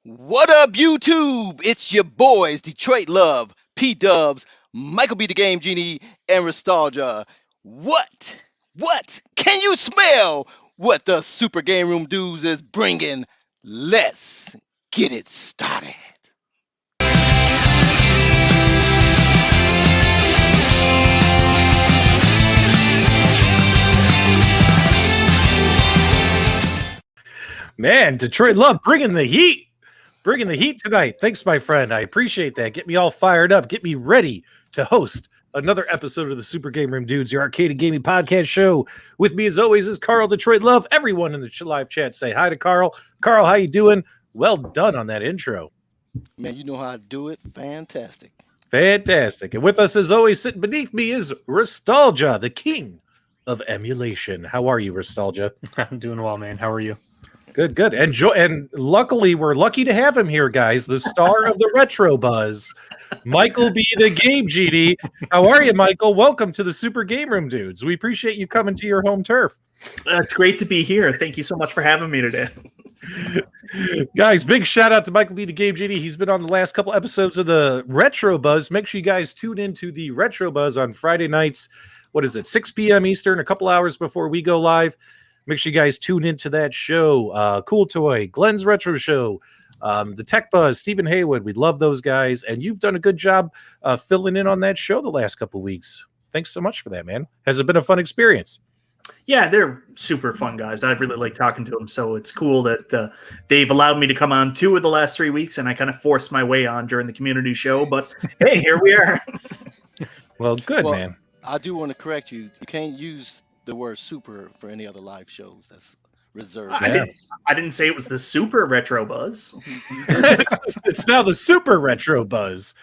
What up, YouTube? It's your boys, Detroit Love, P Dubs, Michael B. the Game Genie, and Nostalgia. What? What? Can you smell what the Super Game Room Dudes is bringing? Let's get it started. Man, Detroit Love bringing the heat. Bringing the heat tonight. Thanks, my friend. I appreciate that. Get me all fired up. Get me ready to host another episode of the Super GameRoom Dudes, your arcade and gaming podcast show. With me, as always, is Carl Detroit Love. Everyone in the live chat say hi to Carl. Carl, how you doing? Well done on that intro. Man, you know how to do it. Fantastic. Fantastic. And with us, as always, sitting beneath me is Nostalgia, the king of emulation. How are you, Nostalgia? I'm doing well, man. How are you? Good. And luckily, we're lucky to have him here, guys. The star of the Retro Buzz, Michael B. the Game Genie. How are you, Michael? Welcome to the Super Game Room Dudes. We appreciate you coming to your home turf. It's great to be here. Thank you so much for having me today. Guys, big shout out to Michael B. the Game Genie. He's been on the last couple episodes of the Retro Buzz. Make sure you guys tune into the Retro Buzz on Friday nights. What is it, 6 p.m. Eastern, a couple hours before we go live. Make sure you guys tune into that show. Cool Toy, Glenn's Retro Show, the Tech Buzz, Stephen Haywood. We love those guys. And you've done a good job filling in on that show the last couple of weeks. Thanks so much for that, man. Has it been a fun experience? Yeah, they're super fun guys. I really like talking to them. So it's cool that they've allowed me to come on 2 of the last 3 weeks, and I kind of forced my way on during the community show. But hey, here we are. Well, good, man. I do want to correct you. You can't use the word super for any other live shows. That's reserved. I didn't say it was the Super Retro Buzz. It's now the Super Retro Buzz.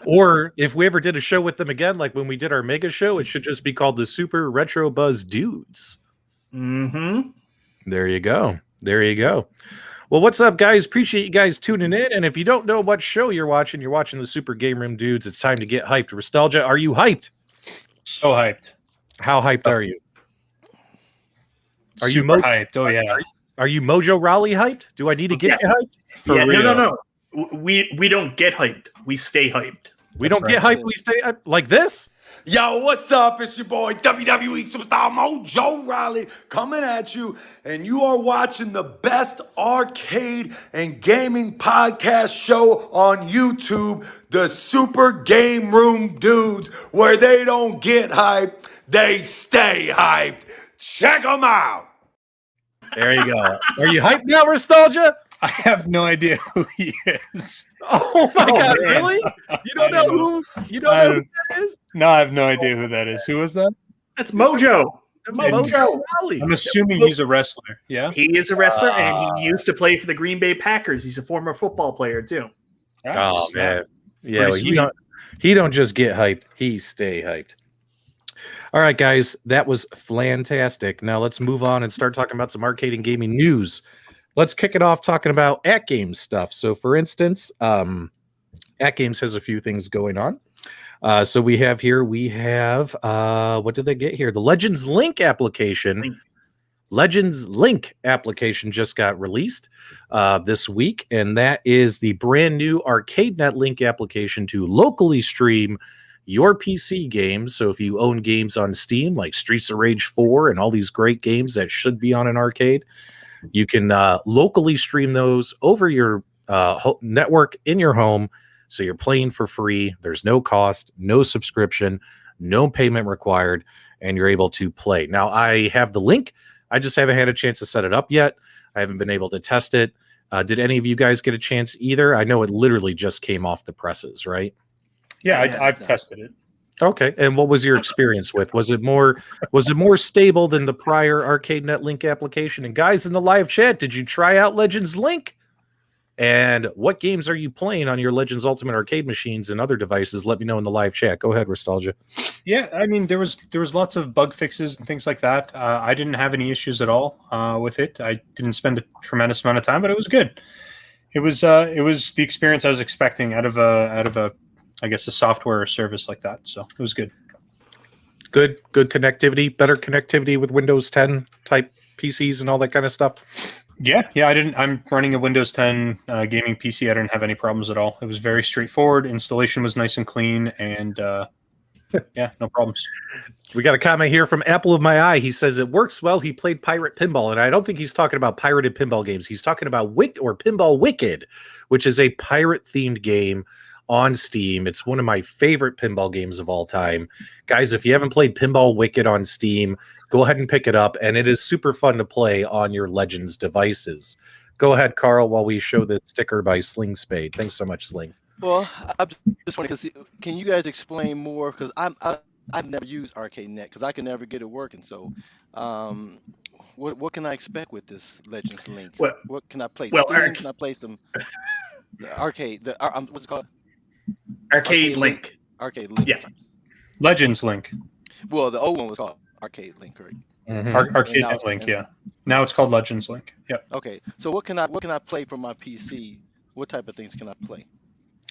Or if we ever did a show with them again, like when we did our mega show, it should just be called the Super Retro Buzz Dudes. Mm-hmm. There you go. Well, what's up, guys? Appreciate you guys tuning in. And if you don't know what show you're watching the Super Game Room Dudes. It's time to get hyped. Nostalgia, are you hyped? So hyped. How hyped are you? Are you hyped? Oh yeah. Are you Mojo Raleigh hyped? Do I need to get you hyped? For real? No. We don't get hyped. We stay hyped. We don't get hyped. We stay hyped like this. Yo, what's up? It's your boy WWE Superstar Mojo Riley coming at you, and you are watching the best arcade and gaming podcast show on YouTube, the Super Game Room Dudes, where they don't get hyped, they stay hyped. Check them out. There you go. Are you hyped now, Nostalgia? I have no idea who he is. Oh my God! Man. Really? You don't know who? You don't know who that is? No, I have no idea who that is. Who was that? That's Mojo. Mojo Raleigh. I'm assuming he's a wrestler. Yeah. He is a wrestler, and he used to play for the Green Bay Packers. He's a former football player too. Oh man, yeah. Well, he don't just get hyped; he stay hyped. All right, guys, that was fantastic. Now let's move on and start talking about some arcade and gaming news. Let's kick it off talking about AtGames stuff. So, for instance, AtGames has a few things going on. So we have what did they get here? The Legends Link application. Legends Link application just got released this week, and that is the brand new Arcade1Up Link application to locally stream your PC games. So if you own games on Steam, like Streets of Rage 4 and all these great games that should be on an arcade, you can locally stream those over your network in your home. So you're playing for free. There's no cost, no subscription, no payment required, and you're able to play. Now, I have the link. I just haven't had a chance to set it up yet. I haven't been able to test it. Did any of you guys get a chance either? I know it literally just came off the presses, right? Yeah, I've tested it. Okay. And what was your experience with? Was it more stable than the prior Arcade1Up Link application? And guys in the live chat, did you try out Legends Link? And what games are you playing on your Legends Ultimate Arcade machines and other devices? Let me know in the live chat. Go ahead, Nostalgia. Yeah, I mean there was lots of bug fixes and things like that. I didn't have any issues at all with it. I didn't spend a tremendous amount of time, but it was good. It was the experience I was expecting out of a I guess a software service like that. So it was good. Good connectivity, better connectivity with Windows 10 type PCs and all that kind of stuff. Yeah. I'm running a Windows 10 gaming PC. I didn't have any problems at all. It was very straightforward. Installation was nice and clean, and yeah, no problems. We got a comment here from Apple of My Eye. He says it works well. He played Pirate Pinball, and I don't think he's talking about pirated pinball games. He's talking about Pinball Wicked, which is a pirate-themed game on Steam. It's one of my favorite pinball games of all time. Guys, if you haven't played Pinball Wicked on Steam, go ahead and pick it up, and it is super fun to play on your Legends devices. Go ahead, Carl, while we show the sticker by Sling Spade. Thanks so much, Sling. Well, I just want to can you guys explain more? Because I've never used Arcade1Up because I can never get it working. So, what can I expect with this Legends Link? What can I play? Steam? Can I play some the arcade? What's it called? Arcade Link. Arcade Link. Yeah. Legends Link. Well, the old one was called Arcade Link, correct? Mm-hmm. Arcade Link. Yeah. Now it's called Legends Link. Yeah. Okay. So what can I play from my PC? What type of things can I play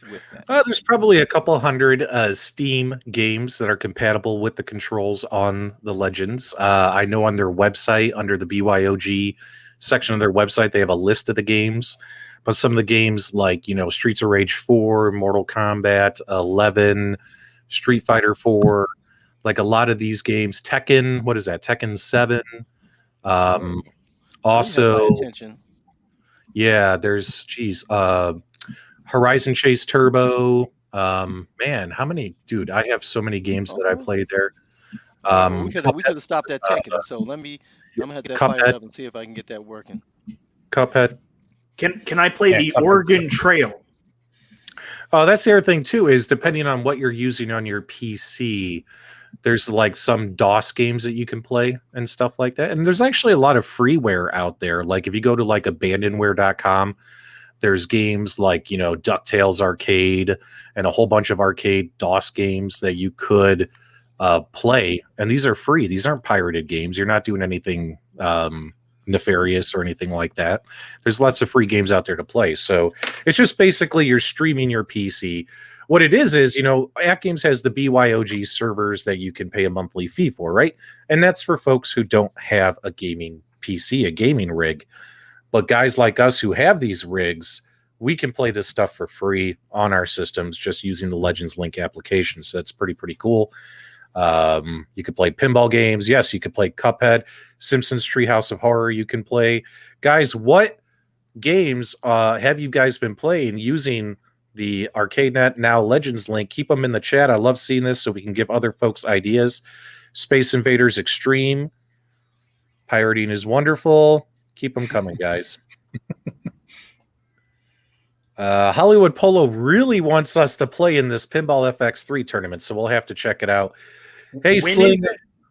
with that? There's probably a couple hundred Steam games that are compatible with the controls on the Legends. I know on their website, under the BYOG section of their website, they have a list of the games. But some of the games like, Streets of Rage 4, Mortal Kombat 11, Street Fighter 4, like a lot of these games, Tekken, what is that? Tekken 7. Also, yeah, there's, Horizon Chase Turbo. Man, how many? Dude, I have so many games that I played there. We could have stopped at Tekken. So I'm gonna have to fire it up and see if I can get that working. Cuphead. Can I play the Oregon Trail? Oh, that's the other thing too, is depending on what you're using on your PC, there's like some DOS games that you can play and stuff like that. And there's actually a lot of freeware out there. Like if you go to like abandonware.com, there's games like, DuckTales Arcade and a whole bunch of arcade DOS games that you could play. And these are free. These aren't pirated games. You're not doing anything nefarious or anything like that. There's lots of free games out there to play. So it's just basically you're streaming your PC. What it is, AtGames has the BYOG servers that you can pay a monthly fee for, right? And that's for folks who don't have a gaming PC, a gaming rig. But guys like us who have these rigs, we can play this stuff for free on our systems just using the Legends Link application. So that's pretty cool. You could play pinball games. Yes, you could play Cuphead, Simpsons Treehouse of Horror. You can play. Guys, what games have you guys been playing using the Arcade1Up now Legends Link? Keep them in the chat. I love seeing this so we can give other folks ideas. Space Invaders Extreme. Pirating is wonderful. Keep them coming, guys. Hollywood Polo really wants us to play in this Pinball FX3 tournament, so we'll have to check it out. Hey, Sling,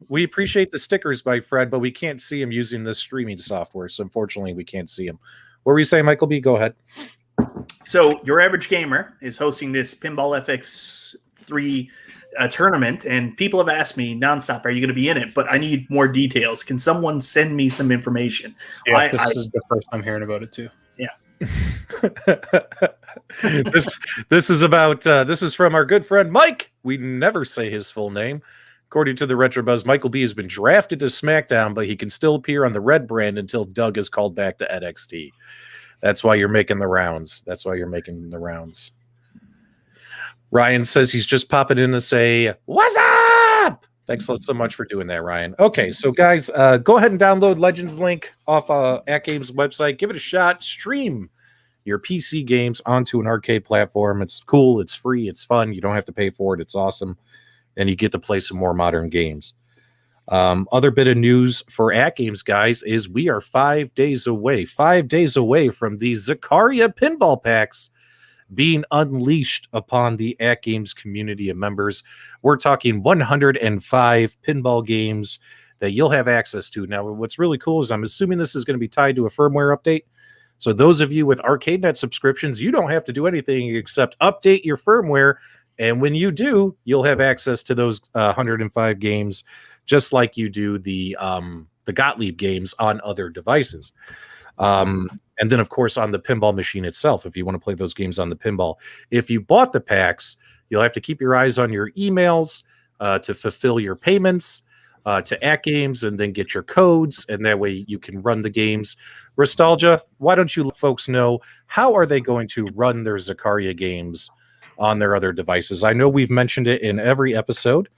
we appreciate the stickers by Fred, but we can't see him using this streaming software, so unfortunately we can't see him. What were you saying, Michael B? Go ahead. So Your Average Gamer is hosting this Pinball FX3 tournament, and people have asked me nonstop, are you going to be in it? But I need more details. Can someone send me some information? Yeah, this is the first time hearing about it too. Yeah. This is from our good friend Mike. We never say his full name. According to the Retro Buzz, Michael B has been drafted to SmackDown, but he can still appear on the Red brand until Doug is called back to NXT. That's why you're making the rounds. Ryan says he's just popping in to say, "What's up?" Thanks so much for doing that, Ryan. Okay, so guys, go ahead and download Legends Link off AtGames website. Give it a shot. Stream your PC games onto an arcade platform. It's cool. It's free. It's fun. You don't have to pay for it. It's awesome. And you get to play some more modern games. Other bit of news for AtGames, guys, is we are 5 days away from the Zakaria pinball packs being unleashed upon the AtGames community of members. We're talking 105 pinball games that you'll have access to. Now, what's really cool is I'm assuming this is going to be tied to a firmware update. So those of you with Arcade1Up subscriptions, you don't have to do anything except update your firmware. And when you do, you'll have access to those 105 games, just like you do the Gottlieb games on other devices. And then, of course, on the pinball machine itself, if you want to play those games on the pinball. If you bought the packs, you'll have to keep your eyes on your emails to fulfill your payments. to AtGames and then get your codes, and that way you can run the games. Nostalgia, why don't you let folks know how are they going to run their Zakaria games on their other devices? I know we've mentioned it in every episode,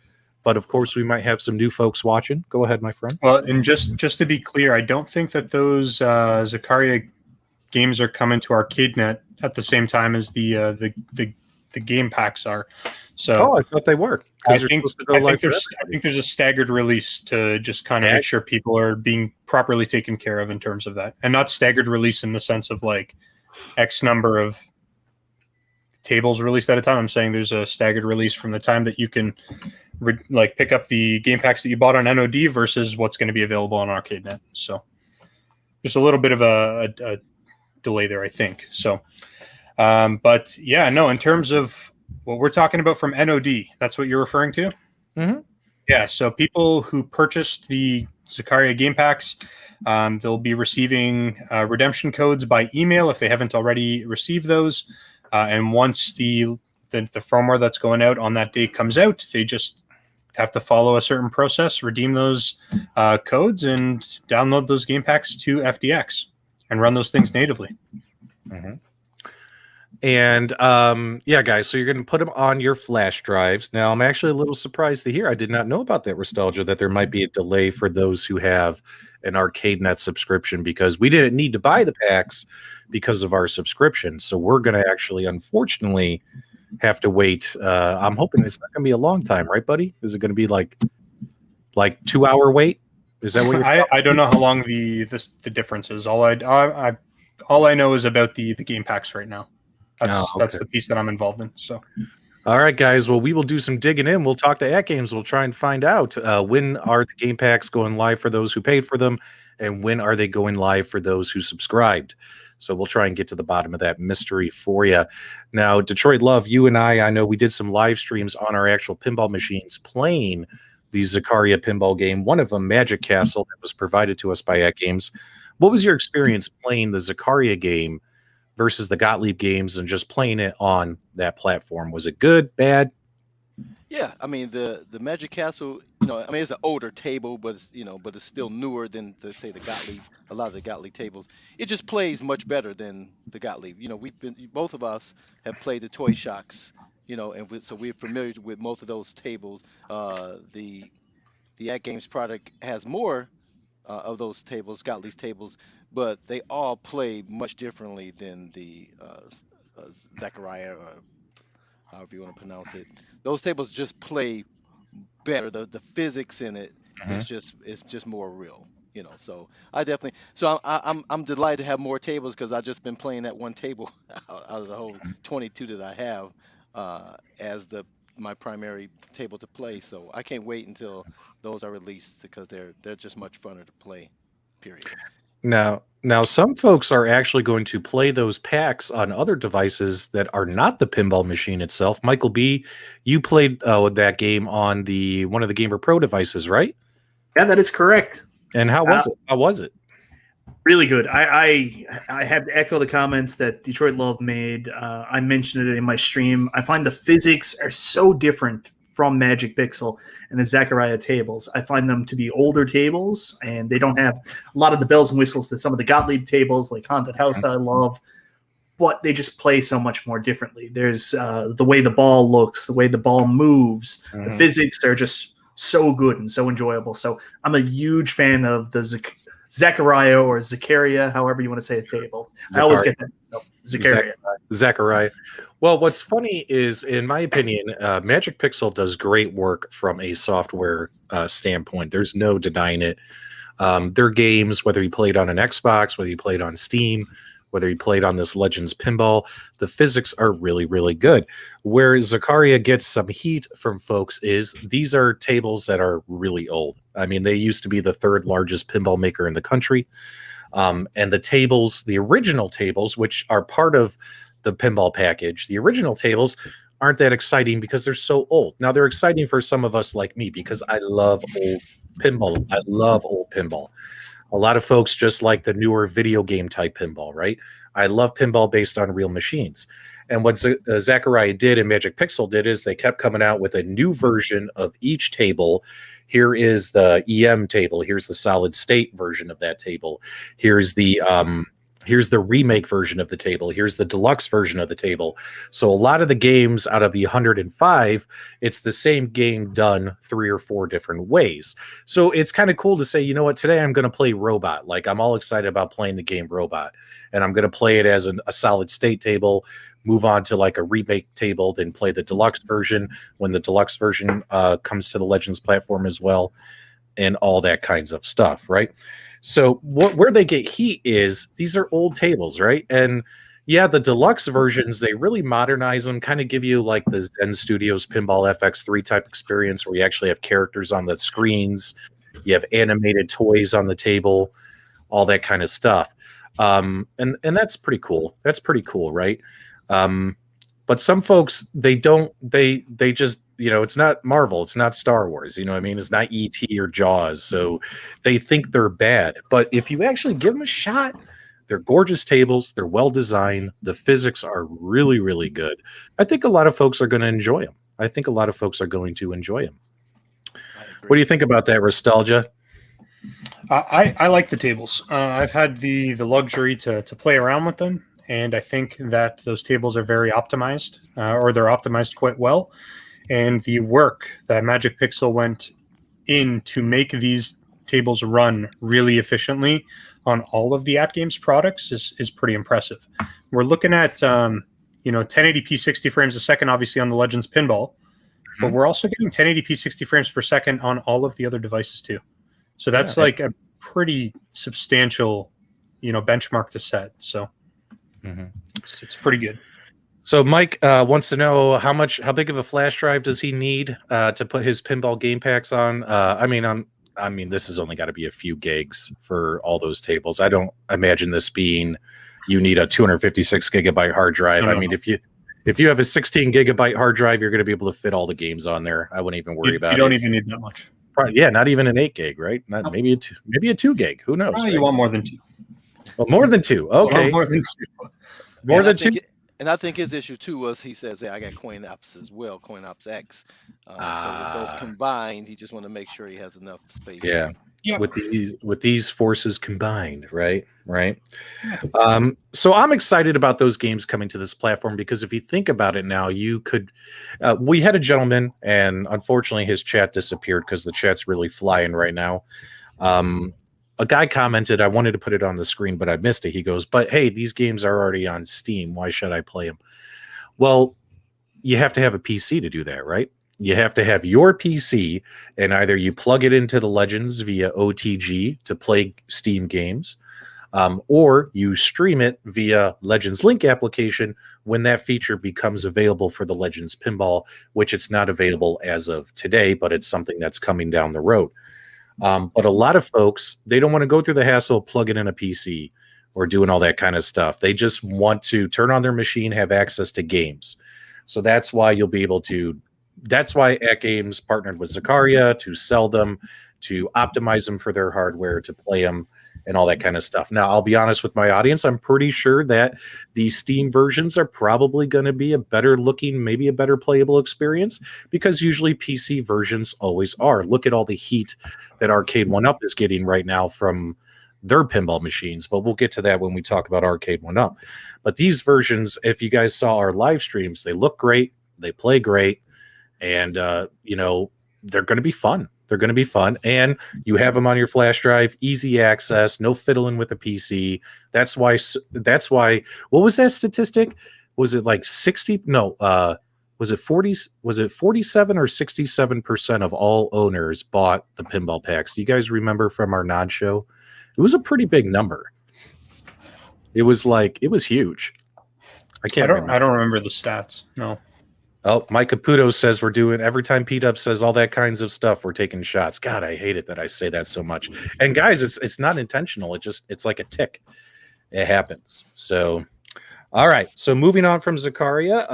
but of course we might have some new folks watching. Go ahead, my friend. Well, and just to be clear, I don't think that those Zakaria games are coming to Arcade1Up at the same time as the game packs are. So I thought they were. I think there's a staggered release to just kind of make sure people are being properly taken care of in terms of that, and not staggered release in the sense of like X number of tables released at a time. I'm saying there's a staggered release from the time that you can pick up the game packs that you bought on NOD versus what's going to be available on Arcade1Up. So just a little bit of a delay there, I think. So, but yeah, no, in terms of what we're talking about from NOD, that's what you're referring to? Mm-hmm. Yeah, so people who purchased the Zakaria game packs, they'll be receiving redemption codes by email if they haven't already received those. And once the firmware that's going out on that day comes out, they just have to follow a certain process, redeem those codes, and download those game packs to FDX and run those things natively. Mm-hmm. And yeah, guys, so you're going to put them on your flash drives. Now, I'm actually a little surprised to hear, I did not know about that, Nostalgia, that there might be a delay for those who have an Arcade1Up subscription, because we didn't need to buy the packs because of our subscription. So we're going to actually, unfortunately, have to wait. I'm hoping it's not going to be a long time, right, buddy? Is it going to be like 2-hour wait? Is that what you're I don't know how long the difference is. All I know is about the game packs right now. That's the piece that I'm involved in. So, all right, guys. Well, we will do some digging in. We'll talk to AtGames. We'll try and find out when are the game packs going live for those who paid for them, and when are they going live for those who subscribed. So we'll try and get to the bottom of that mystery for you. Now, Detroit Love, you and I know we did some live streams on our actual pinball machines playing the Zakaria pinball game. One of them, Magic Castle, that was provided to us by AtGames. What was your experience playing the Zakaria game versus the Gottlieb games and just playing it on that platform? Was it good, bad? Yeah, I mean the Magic Castle, it's an older table, but it's still newer than say the Gottlieb. A lot of the Gottlieb tables, it just plays much better than the Gottlieb. Both of us have played the Toy Shocks, so we're familiar with most of those tables. The AtGames product has more of those tables, Gottlieb's tables, but they all play much differently than the Zakaria, or however you want to pronounce it. Those tables just play better. The physics in it is just more real, So I definitely. So I'm delighted to have more tables, because I've just been playing that one table out of the whole 22 that I have as my primary table to play. So I can't wait until those are released, because they're just much funner to play. Period. Now, some folks are actually going to play those packs on other devices that are not the pinball machine itself. Michael B., you played that game on one of the Gamer Pro devices, right? Yeah, that is correct. And how was it? How was it? Really good. I have to echo the comments that Detroit Love made. I mentioned it in my stream. I find the physics are so different from Magic Pixel and the Zakaria tables. I find them to be older tables, and they don't have a lot of the bells and whistles that some of the Gottlieb tables, like Haunted House, that I love, but they just play so much more differently. There's the way the ball looks, the way the ball moves. The physics are just so good and so enjoyable. So I'm a huge fan of the Zakaria or Zakaria, however you want to say it, tables. I always get that. So, Zakaria. Well, what's funny is, in my opinion, Magic Pixel does great work from a software standpoint. There's no denying it. Their games, whether you played on an Xbox, whether you played on Steam, whether you played on this Legends Pinball, the physics are really, really good. Where Zakaria gets some heat from folks is these are tables that are really old. I mean, they used to be the third largest pinball maker in the country. And the tables, the original tables, which are part of the pinball package, the original tables aren't that exciting because they're so old. Now, they're exciting for some of us like me, because I love old pinball. I love old pinball. A lot of folks just like the newer video game type pinball, right? I love pinball based on real machines. And what Zachariah did and Magic Pixel did is they kept coming out with a new version of each table. Here is the EM table. Here's the solid state version of that table. Here's the remake version of the table. Here's the deluxe version of the table. So a lot of the games out of the 105, it's the same game done 3 or 4 different ways. So it's kind of cool to say, you know what, today I'm going to play Robot. Like, I'm all excited about playing the game Robot, and I'm going to play it as a solid state table, move on to like a remake table, then play the deluxe version when the deluxe version comes to the Legends platform as well, and all that kinds of stuff, right? So where they get heat is these are old tables, right? And yeah, the deluxe versions, they really modernize them, kind of give you like the Zen Studios Pinball FX3 type experience where you actually have characters on the screens, you have animated toys on the table, all that kind of stuff. And that's pretty cool. That's pretty cool, right? But some folks, they just, you know, it's not Marvel, it's not Star Wars, you know what I mean? It's not E.T. or Jaws, so they think they're bad. But if you actually give them a shot, they're gorgeous tables, they're well designed, the physics are really, really good. I think a lot of folks are going to enjoy them. What do you think about that, Nostalgia? I like the tables. I've had the luxury to play around with them, and I think that those tables are very optimized, or they're optimized quite well. And the work that Magic Pixel went in to make these tables run really efficiently on all of the AtGames products is pretty impressive. We're looking at 1080p 60 frames a second, obviously on the Legends Pinball, but we're also getting 1080p 60 frames per second on all of the other devices too. So that's like a pretty substantial, benchmark to set. So it's pretty good. So Mike wants to know how big of a flash drive does he need to put his pinball game packs on? I mean, this has only got to be a few gigs for all those tables. I don't imagine this being you need a 256 gigabyte hard drive. No. I mean, if you have a 16 gigabyte hard drive, you're going to be able to fit all the games on there. I wouldn't even worry about it. You don't even need that much. Probably, yeah, not even an 8 gig, right? Maybe a 2 gig. Who knows? You want more than 2. Well, more than 2. Okay. More than 2. More than 2. And I think his issue too was he says, "Hey, I got Coin Ops as well, Coin Ops X." So with those combined, he just want to make sure he has enough space. Yeah. With these forces combined, right? So I'm excited about those games coming to this platform because if you think about it now, you could. We had a gentleman, and unfortunately, his chat disappeared because the chat's really flying right now. A guy commented, I wanted to put it on the screen, but I missed it. He goes, but hey, these games are already on Steam. Why should I play them? Well, you have to have a PC to do that, right? You have to have your PC, and either you plug it into the Legends via OTG to play Steam games, or you stream it via Legends Link application when that feature becomes available for the Legends Pinball, which it's not available as of today, but it's something that's coming down the road. But a lot of folks, they don't want to go through the hassle of plugging in a PC or doing all that kind of stuff. They just want to turn on their machine, have access to games. So that's why that's why AtGames partnered with Zakaria to sell them, to optimize them for their hardware, to play them, and all that kind of stuff. Now, I'll be honest with my audience. I'm pretty sure that the Steam versions are probably going to be a better looking, maybe a better playable experience, because usually PC versions always are. Look at all the heat that Arcade1Up is getting right now from their pinball machines, but we'll get to that when we talk about Arcade1Up. But these versions, if you guys saw our live streams, they look great, they play great, and they're going to be fun. They're going to be fun, and you have them on your flash drive, easy access, no fiddling with a PC. That's why. What was that statistic? Was it like 60? No, was it 40? Was it 47 or 67% of all owners bought the pinball packs? Do you guys remember from our Nod show? It was a pretty big number. It was huge. I don't remember the stats. No. Oh, Mike Caputo says we're doing every time P-Dub says all that kinds of stuff, we're taking shots. God, I hate it that I say that so much. And guys, it's not intentional. It's like a tick. It happens. So, all right. So moving on from Zakaria.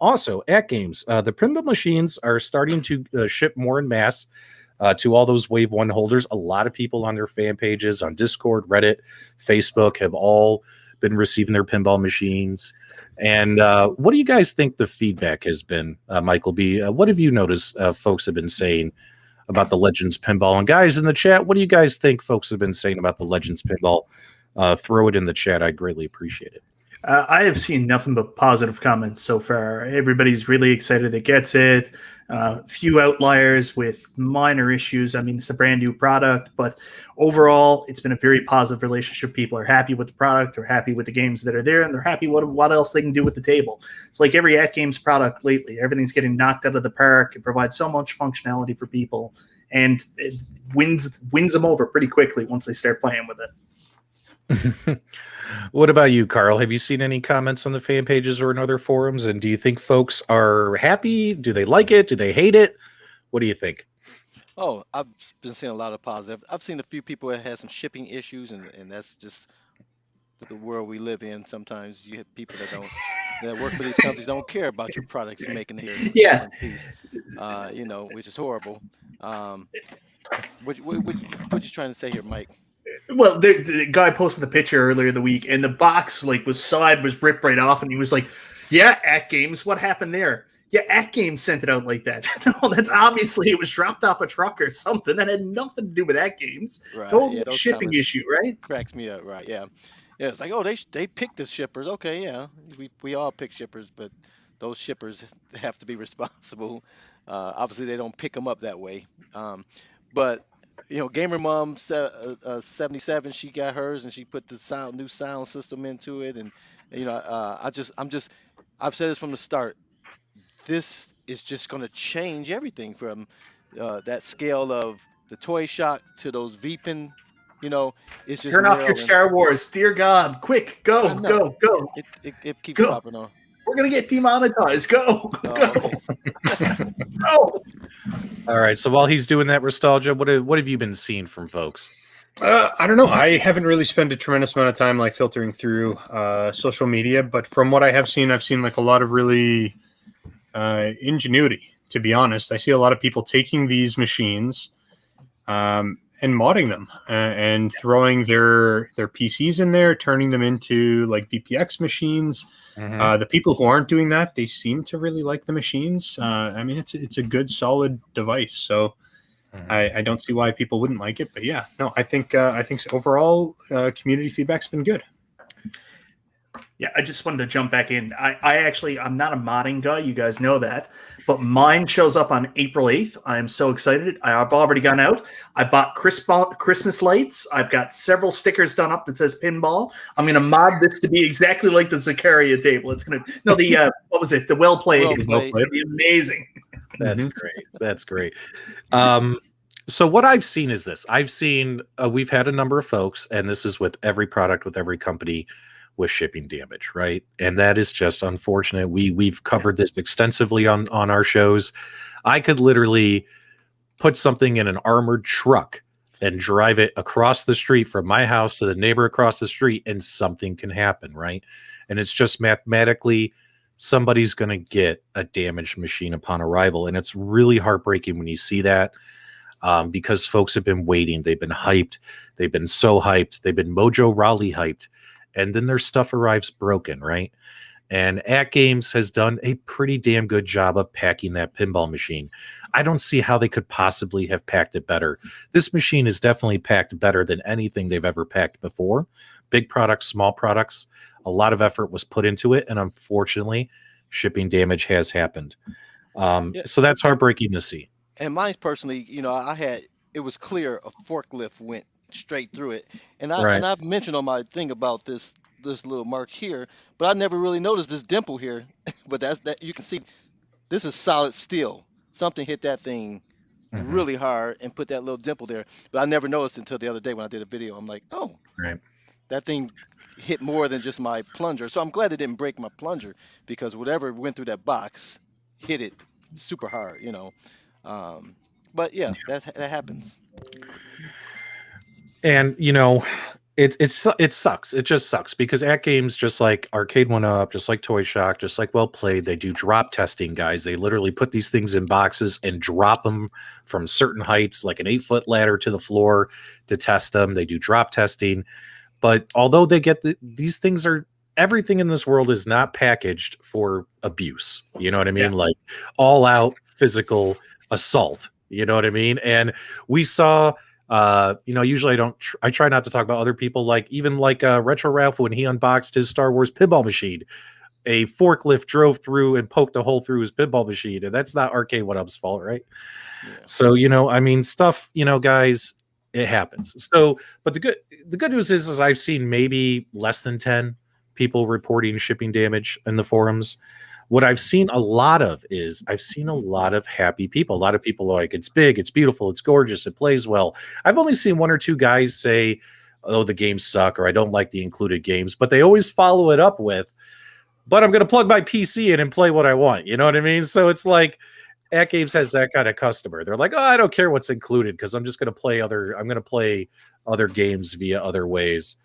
Also AtGames, the pinball machines are starting to ship more en masse to all those Wave 1 holders. A lot of people on their fan pages, on Discord, Reddit, Facebook have all been receiving their pinball machines. And what do you guys think the feedback has been, Michael B? What have you noticed folks have been saying about the Legends Pinball? And guys in the chat, what do you guys think folks have been saying about the Legends Pinball? Throw it in the chat. I'd greatly appreciate it. I have seen nothing but positive comments so far. Everybody's really excited that gets it. Few outliers with minor issues. I mean, it's a brand new product, but overall, it's been a very positive relationship. People are happy with the product. They're happy with the games that are there, and they're happy what else they can do with the table. It's like every AtGames product lately. Everything's getting knocked out of the park. It provides so much functionality for people, and it wins them over pretty quickly once they start playing with it. What about you, Carl? Have you seen any comments on the fan pages or in other forums? And do you think folks are happy? Do they like it? Do they hate it? What do you think? Oh, I've been seeing a lot of positive. I've seen a few people that had some shipping issues, and that's just the world we live in. Sometimes you have people that work for these companies don't care about your products making it here. Yeah. In peace, which is horrible. What you trying to say here, Mike? Well, the guy posted the picture earlier the week, and the box was ripped right off, and he was like, "Yeah, AtGames, what happened there? Yeah, AtGames sent it out like that. No, that's obviously it was dropped off a truck or something that had nothing to do with AtGames. Right? Total shipping issue, right? Cracks me up, right? Yeah, yeah. It's like, oh, they picked the shippers. Okay, yeah, we all pick shippers, but those shippers have to be responsible. Obviously, they don't pick them up that way. But Gamer Mom 77, she got hers, and she put the new sound system into it, and I've said this from the start. This is just going to change everything from that scale of the Toy Shock to those Veepin. It's just turn off your Star Wars, dear God, quick, go. It keeps go. popping on. We're gonna get demonetized. Go. Okay. Go. All right. So while he's doing that, Nostalgia, what have you been seeing from folks? I don't know. I haven't really spent a tremendous amount of time filtering through social media, but from what I have seen, I've seen a lot of really ingenuity. To be honest, I see a lot of people taking these machines and modding them and throwing their PCs in there, turning them into VPX machines. The people who aren't doing that, they seem to really like the machines. I mean, it's a good, solid device. So I don't see why people wouldn't like it. But yeah, no, I think overall community feedback's been good. Yeah, I just wanted to jump back in. I'm not a modding guy. You guys know that. But mine shows up on April 8th. I am so excited. I've already gone out. I bought Christmas lights. I've got several stickers done up that says Pinball. I'm going to mod this to be exactly like the Zakaria table. It's going to, what was it? The Well Played. Well played. Be amazing. That's great. That's great. So what I've seen is this. I've seen, we've had a number of folks, and this is with every product, with every company, with shipping damage, right? And that is just unfortunate. We've covered this extensively on our shows. I could literally put something in an armored truck and drive it across the street from my house to the neighbor across the street, and something can happen, right? And it's just mathematically somebody's going to get a damaged machine upon arrival. And it's really heartbreaking when you see that, because folks have been waiting. They've been hyped. They've been so hyped. They've been Mojo Raleigh hyped. And then their stuff arrives broken, right? And AtGames has done a pretty damn good job of packing that pinball machine. I don't see how they could possibly have packed it better. This machine is definitely packed better than anything they've ever packed before. Big products, small products, a lot of effort was put into it. And unfortunately, shipping damage has happened. So that's heartbreaking to see. And mine personally, it was clear a forklift went straight through it, and I've mentioned on my thing about this little mark here, but I never really noticed this dimple here. But that you can see this is solid steel. Something hit that thing really hard and put that little dimple there. But I never noticed until the other day when I did a video. I'm like, oh, that thing hit more than just my plunger. So I'm glad it didn't break my plunger, because whatever went through that box hit it super hard, But yeah, that happens. And it sucks. It just sucks, because AtGames, just like Arcade1Up, just like Toy Shock, just like Well Played, they do drop testing, guys. They literally put these things in boxes and drop them from certain heights, like an 8-foot ladder to the floor, to test them. They do drop testing. But although they get these things are everything in this world is not packaged for abuse. You know what I mean? Like all out physical assault. You know what I mean? And we saw, usually I try not to talk about other people, like even like Retro Ralph when he unboxed his Star Wars pinball machine. A forklift drove through and poked a hole through his pinball machine, and that's not Arcade1Up's fault, right? Yeah. So, stuff, guys, it happens. So, but the good news is I've seen maybe less than 10 people reporting shipping damage in the forums. What I've seen a lot of is happy people. A lot of people are like, it's big, it's beautiful, it's gorgeous, it plays well. I've only seen one or two guys say, oh, the games suck, or I don't like the included games, but they always follow it up with, but I'm going to plug my PC in and play what I want. You know what I mean? So it's like AtGames has that kind of customer. They're like, oh, I don't care what's included because I'm just going to play other games via other ways.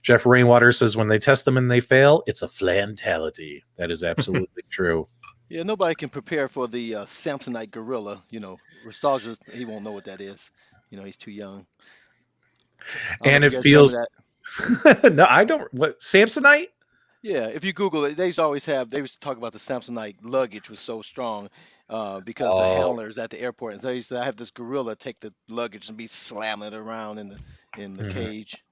Jeff Rainwater says when they test them and they fail, it's a flantality. That is absolutely true. Yeah, nobody can prepare for the Samsonite gorilla. Nostalgia, he won't know what that is. He's too young. And it feels no, I don't. What, Samsonite? Yeah, if you Google it, they used to talk about the Samsonite luggage was so strong because the handlers at the airport, and they used to have this gorilla take the luggage and be slamming it around in the cage,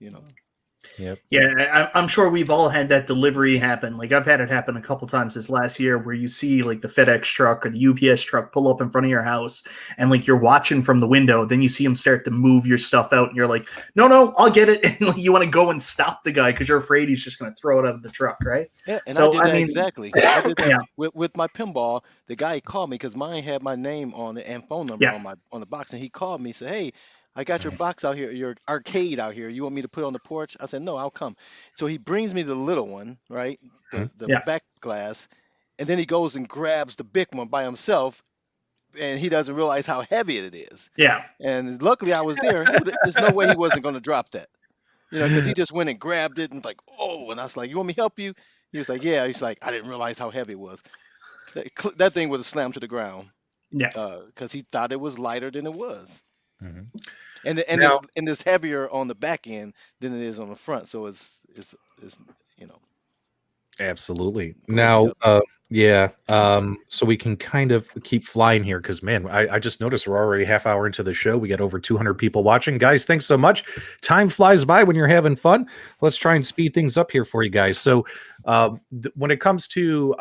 Yep. Yeah, I'm sure we've all had that delivery happen. Like I've had it happen a couple times this last year where you see like the FedEx truck or the UPS truck pull up in front of your house and like you're watching from the window, then you see them start to move your stuff out and you're like, no, I'll get it. And like, you want to go and stop the guy because you're afraid he's just going to throw it out of the truck, right? Yeah, and so, I did that exactly. I did that with my pinball. The guy called me because mine had my name on it and phone number on the box, and he called me and said, hey, I got your box out here, your arcade out here. You want me to put it on the porch? I said, no, I'll come. So he brings me the little one, right? The back glass. And then he goes and grabs the big one by himself. And he doesn't realize how heavy it is. Yeah. And luckily I was there. There's no way he wasn't going to drop that. Because he just went and grabbed it and like, oh, and I was like, you want me to help you? He was like, yeah. He's like, I didn't realize how heavy it was. That thing would have slammed to the ground. Yeah. Because he thought it was lighter than it was. Mm-hmm. And it's heavier on the back end than it is on the front, so it's absolutely. Now, so we can kind of keep flying here because man, I just noticed we're already half hour into the show. We got over 200 people watching, guys. Thanks so much. Time flies by when you're having fun. Let's try and speed things up here for you guys. So, when it comes to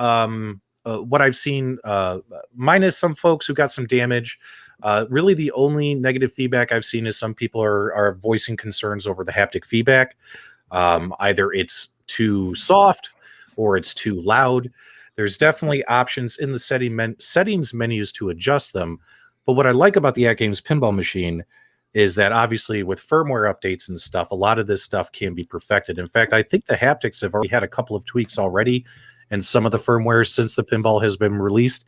what I've seen, minus some folks who got some damage. Really, the only negative feedback I've seen is some people are voicing concerns over the haptic feedback. Either it's too soft or it's too loud. There's definitely options in the settings menus to adjust them. But what I like about the AtGames pinball machine is that obviously with firmware updates and stuff, a lot of this stuff can be perfected. In fact, I think the haptics have already had a couple of tweaks already and some of the firmware since the pinball has been released,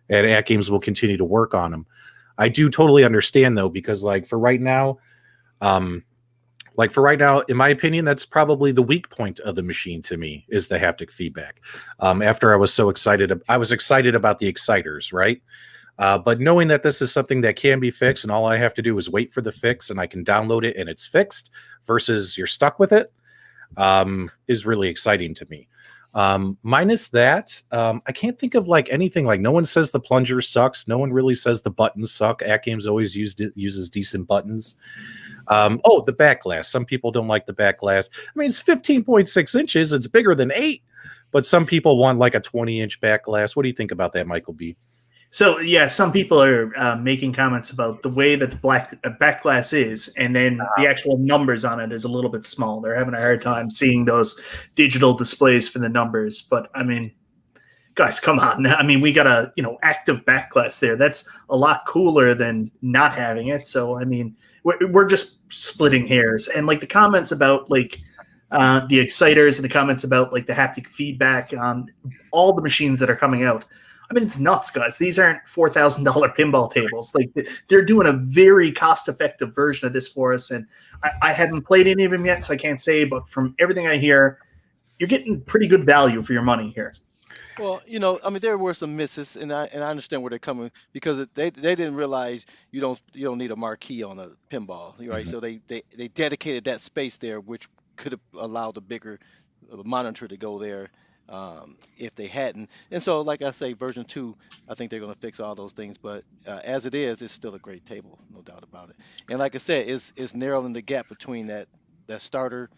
and AtGames will continue to work on them. I do totally understand though, because for right now, in my opinion, that's probably the weak point of the machine to me is the haptic feedback. After I was so excited, I was excited about the exciters, right? But knowing that this is something that can be fixed and all I have to do is wait for the fix and I can download it and it's fixed versus you're stuck with it, is really exciting to me. Minus that, I can't think of anything. No one says the plunger sucks. No one really says the buttons suck. AtGames always uses decent buttons. The back glass. Some people don't like the back glass. I mean, it's 15.6 inches. It's bigger than 8, but some people want a 20-inch back glass. What do you think about that, Michael B? So, yeah, some people are making comments about the way that the back glass is, and then the actual numbers on it is a little bit small. They're having a hard time seeing those digital displays for the numbers. But, I mean, guys, come on. I mean, we got a, active back glass there. That's a lot cooler than not having it. So, I mean, we're just splitting hairs. And, the comments about, the exciters and the comments about, the haptic feedback on all the machines that are coming out. I mean, it's nuts, guys. These aren't $4,000 pinball tables. They're doing a very cost-effective version of this for us, and I haven't played any of them yet, so I can't say. But from everything I hear, you're getting pretty good value for your money here. Well, I mean, there were some misses, and I understand where they're coming because they didn't realize you don't need a marquee on a pinball, right? Mm-hmm. So they dedicated that space there, which could have allowed a bigger monitor to go there if they hadn't. And so, like I say, version 2, I think they're going to fix all those things. But as it is, it's still a great table, no doubt about it. And like I said, it's narrowing the gap between that starter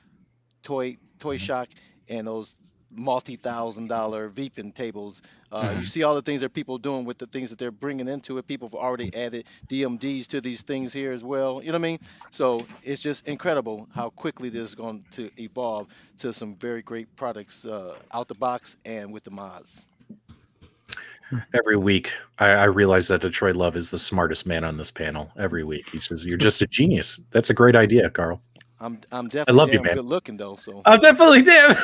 toy shock and those multi-thousand-dollar Vaping tables. You see all the things that people are doing with the things that they're bringing into it. People have already added DMDs to these things here as well. You know what I mean? So it's just incredible how quickly this is going to evolve to some very great products out the box and with the mods. Every week, I realize that Detroit Love is the smartest man on this panel. Every week, he says, "You're just a genius." That's a great idea, Carl. I'm I definitely love you, damn man. good looking though. So I'm definitely damn.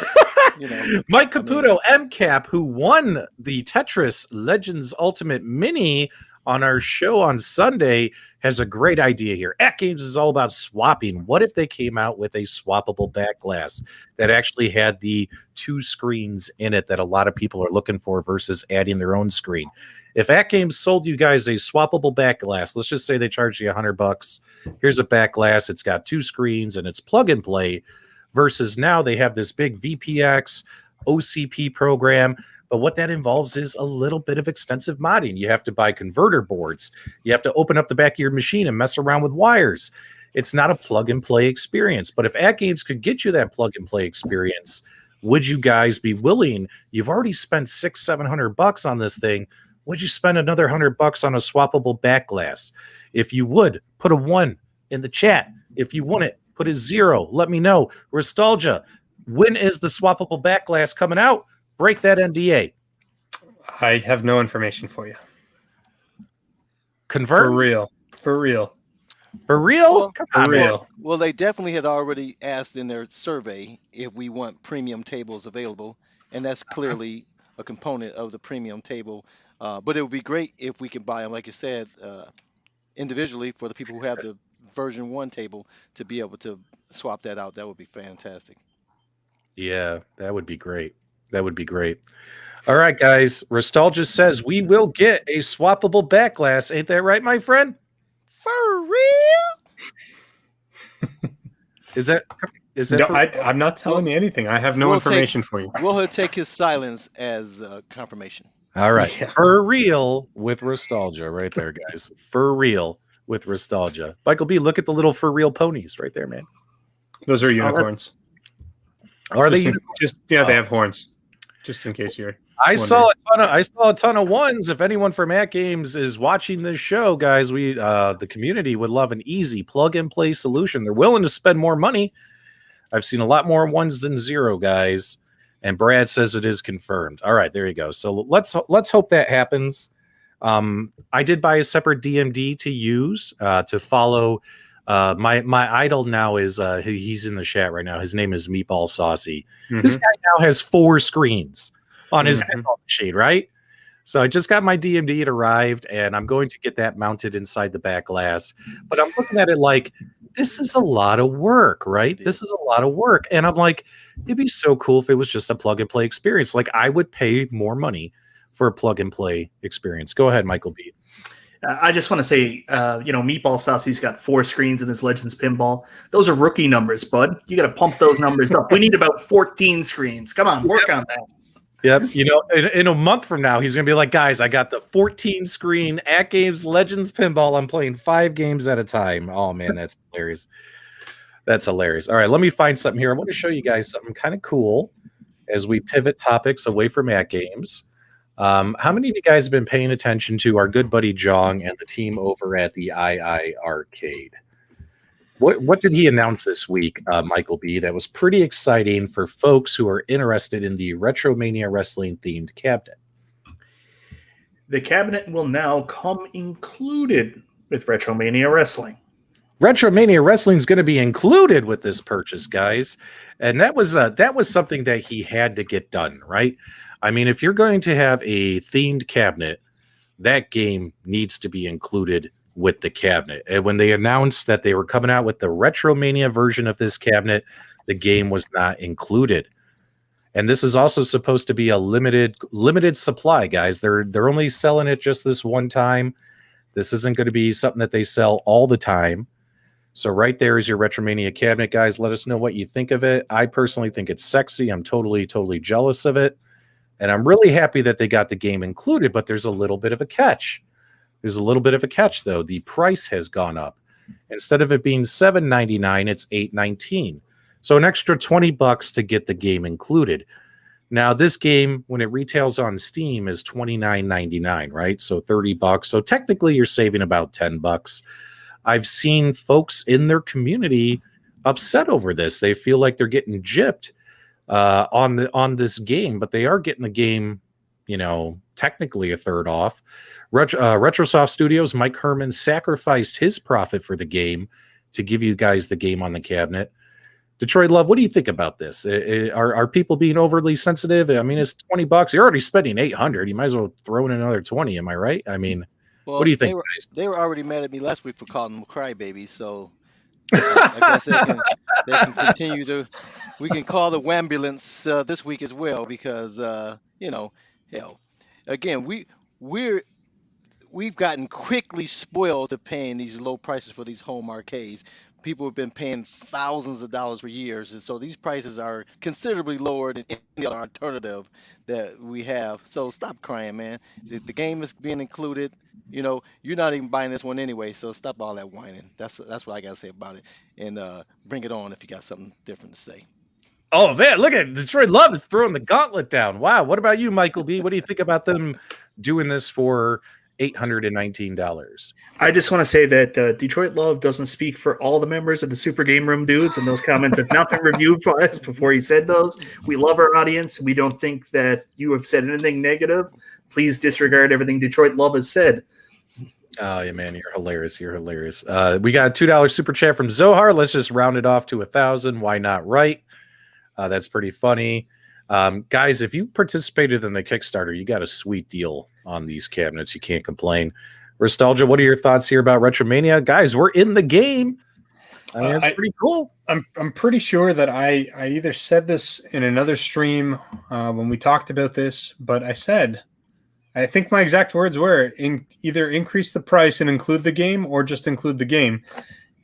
you know, Mike I mean, Caputo, MCAP, who won the Tetris Legends Ultimate Mini on our show on Sunday, has a great idea here. AtGames is all about swapping. What if they came out with a swappable back glass that actually had the 2 screens in it that a lot of people are looking for versus adding their own screen? If AtGames sold you guys a swappable back glass, let's just say they charge you $100. Here's a back glass. It's got 2 screens and it's plug and play. Versus now they have this big VPX OCP program, but what that involves is a little bit of extensive modding. You have to buy converter boards. You have to open up the back of your machine and mess around with wires. It's not a plug and play experience. But if AtGames could get you that plug and play experience, would you guys be willing? You've already spent $600-700 on this thing. Would you spend another $100 on a swappable back glass? If you would, put a 1 in the chat. If you want it, put a 0. Let me know. Nostalgia, when is the swappable back glass coming out? Break that NDA. I have no information for you. Convert? For real. For real? Well, Come on, For man. real. well, they definitely had already asked in their survey if we want premium tables available, and that's clearly a component of the premium table. But it would be great if we could buy them, like you said, individually for the people who have the version 1 table to be able to swap that out. That would be fantastic. Yeah, that would be great. That would be great. All right, guys. Nostalgia says we will get a swappable back glass. Ain't that right, my friend? For real? Is that No, for- I'm not telling you anything. I have no we'll information for you. We'll take his silence as confirmation. All right. Yeah. For real with Nostalgia right there, guys. For real with Nostalgia. Michael B, look at the little for real ponies right there, man. Those are unicorns. Are they? They have horns. Just in case you're. I saw a ton of ones. If anyone from AtGames is watching this show, guys, we the community would love an easy plug and play solution. They're willing to spend more money. I've seen a lot more 1s than 0, guys. And Brad says it is confirmed. All right, there you go. So let's hope that happens. I did buy a separate DMD to use to follow. My idol now is he's in the chat right now. His name is Meatball Saucy. Mhm. This guy now has 4 screens on his pinball machine, right? So I just got my DMD. It arrived, and I'm going to get that mounted inside the back glass. But I'm looking at it like, this is a lot of work, right? This is a lot of work. And I'm like, it'd be so cool if it was just a plug and play experience. Like, I would pay more money for a plug and play experience. Go ahead, Michael B. I just want to say, Meatball Saucy's got 4 screens in his Legends Pinball. Those are rookie numbers, bud. You got to pump those numbers up. We need about 14 screens. Come on, work on that. Yep. In a month from now, he's going to be like, guys, I got the 14 screen AtGames Legends Pinball. I'm playing 5 games at a time. Oh, man, that's hilarious. That's hilarious. All right, let me find something here. I want to show you guys something kind of cool as we pivot topics away from AtGames. How many of you guys have been paying attention to our good buddy Jong and the team over at the iiRcade? What did he announce this week, Michael B, that was pretty exciting for folks who are interested in the RetroMania Wrestling themed cabinet? The cabinet will now come included with RetroMania Wrestling. RetroMania Wrestling is going to be included with this purchase, guys. And that was something that he had to get done, right? I mean, if you're going to have a themed cabinet, that game needs to be included with the cabinet. And when they announced that they were coming out with the RetroMania version of this cabinet, the game was not included. And this is also supposed to be a limited supply, guys. They're only selling it just this one time. This isn't going to be something that they sell all the time. So right there is your RetroMania cabinet, guys. Let us know what you think of it. I personally think it's sexy. I'm totally jealous of it. And I'm really happy that they got the game included, but there's a little bit of a catch. There's a little bit of a catch, though. The price has gone up. Instead of it being $7.99, it's $8.19. So an extra $20 to get the game included. Now, this game, when it retails on Steam, is $29.99, right? So $30. So technically, you're saving about $10. I've seen folks in their community upset over this. They feel like they're getting gypped on this game, but they are getting the game, technically a third off. Retrosoft Studios, Mike Herman sacrificed his profit for the game to give you guys the game on the cabinet. Detroit Love, what do you think about this? Are people being overly sensitive? I mean, it's $20. You're already spending $800. You might as well throw in another 20. Am I right? I mean, what do you think, guys? They were already mad at me last week for calling them crybabies, so I guess they can continue to. We can call the Wambulance this week as well because hell, again we've gotten quickly spoiled to paying these low prices for these home arcades. People have been paying thousands of dollars for years, and so these prices are considerably lower than any other alternative that we have. So stop crying, man. The game is being included. You're not even buying this one anyway, so stop all that whining. That's what I gotta say about it, and bring it on if you got something different to say. Oh man, look at Detroit Love is throwing the gauntlet down. Wow, what about you, Michael B? What do you think about them doing this for $819? I just want to say that Detroit Love doesn't speak for all the members of the Super GameRoom Dudes, and those comments have not been reviewed for us before he said those. We love our audience. We don't think that you have said anything negative. Please disregard everything Detroit Love has said. Oh, yeah, man, you're hilarious. You're hilarious. We got a $2 super chat from Zohar. Let's just round it off to 1,000. Why not? Right? That's pretty funny. Guys, if you participated in the Kickstarter, you got a sweet deal on these cabinets. You can't complain. Nostalgia, what are your thoughts here about RetroMania? Guys, we're in the game. I mean, it's pretty cool. I'm pretty sure that I either said this in another stream when we talked about this, but I think my exact words were either increase the price and include the game or just include the game.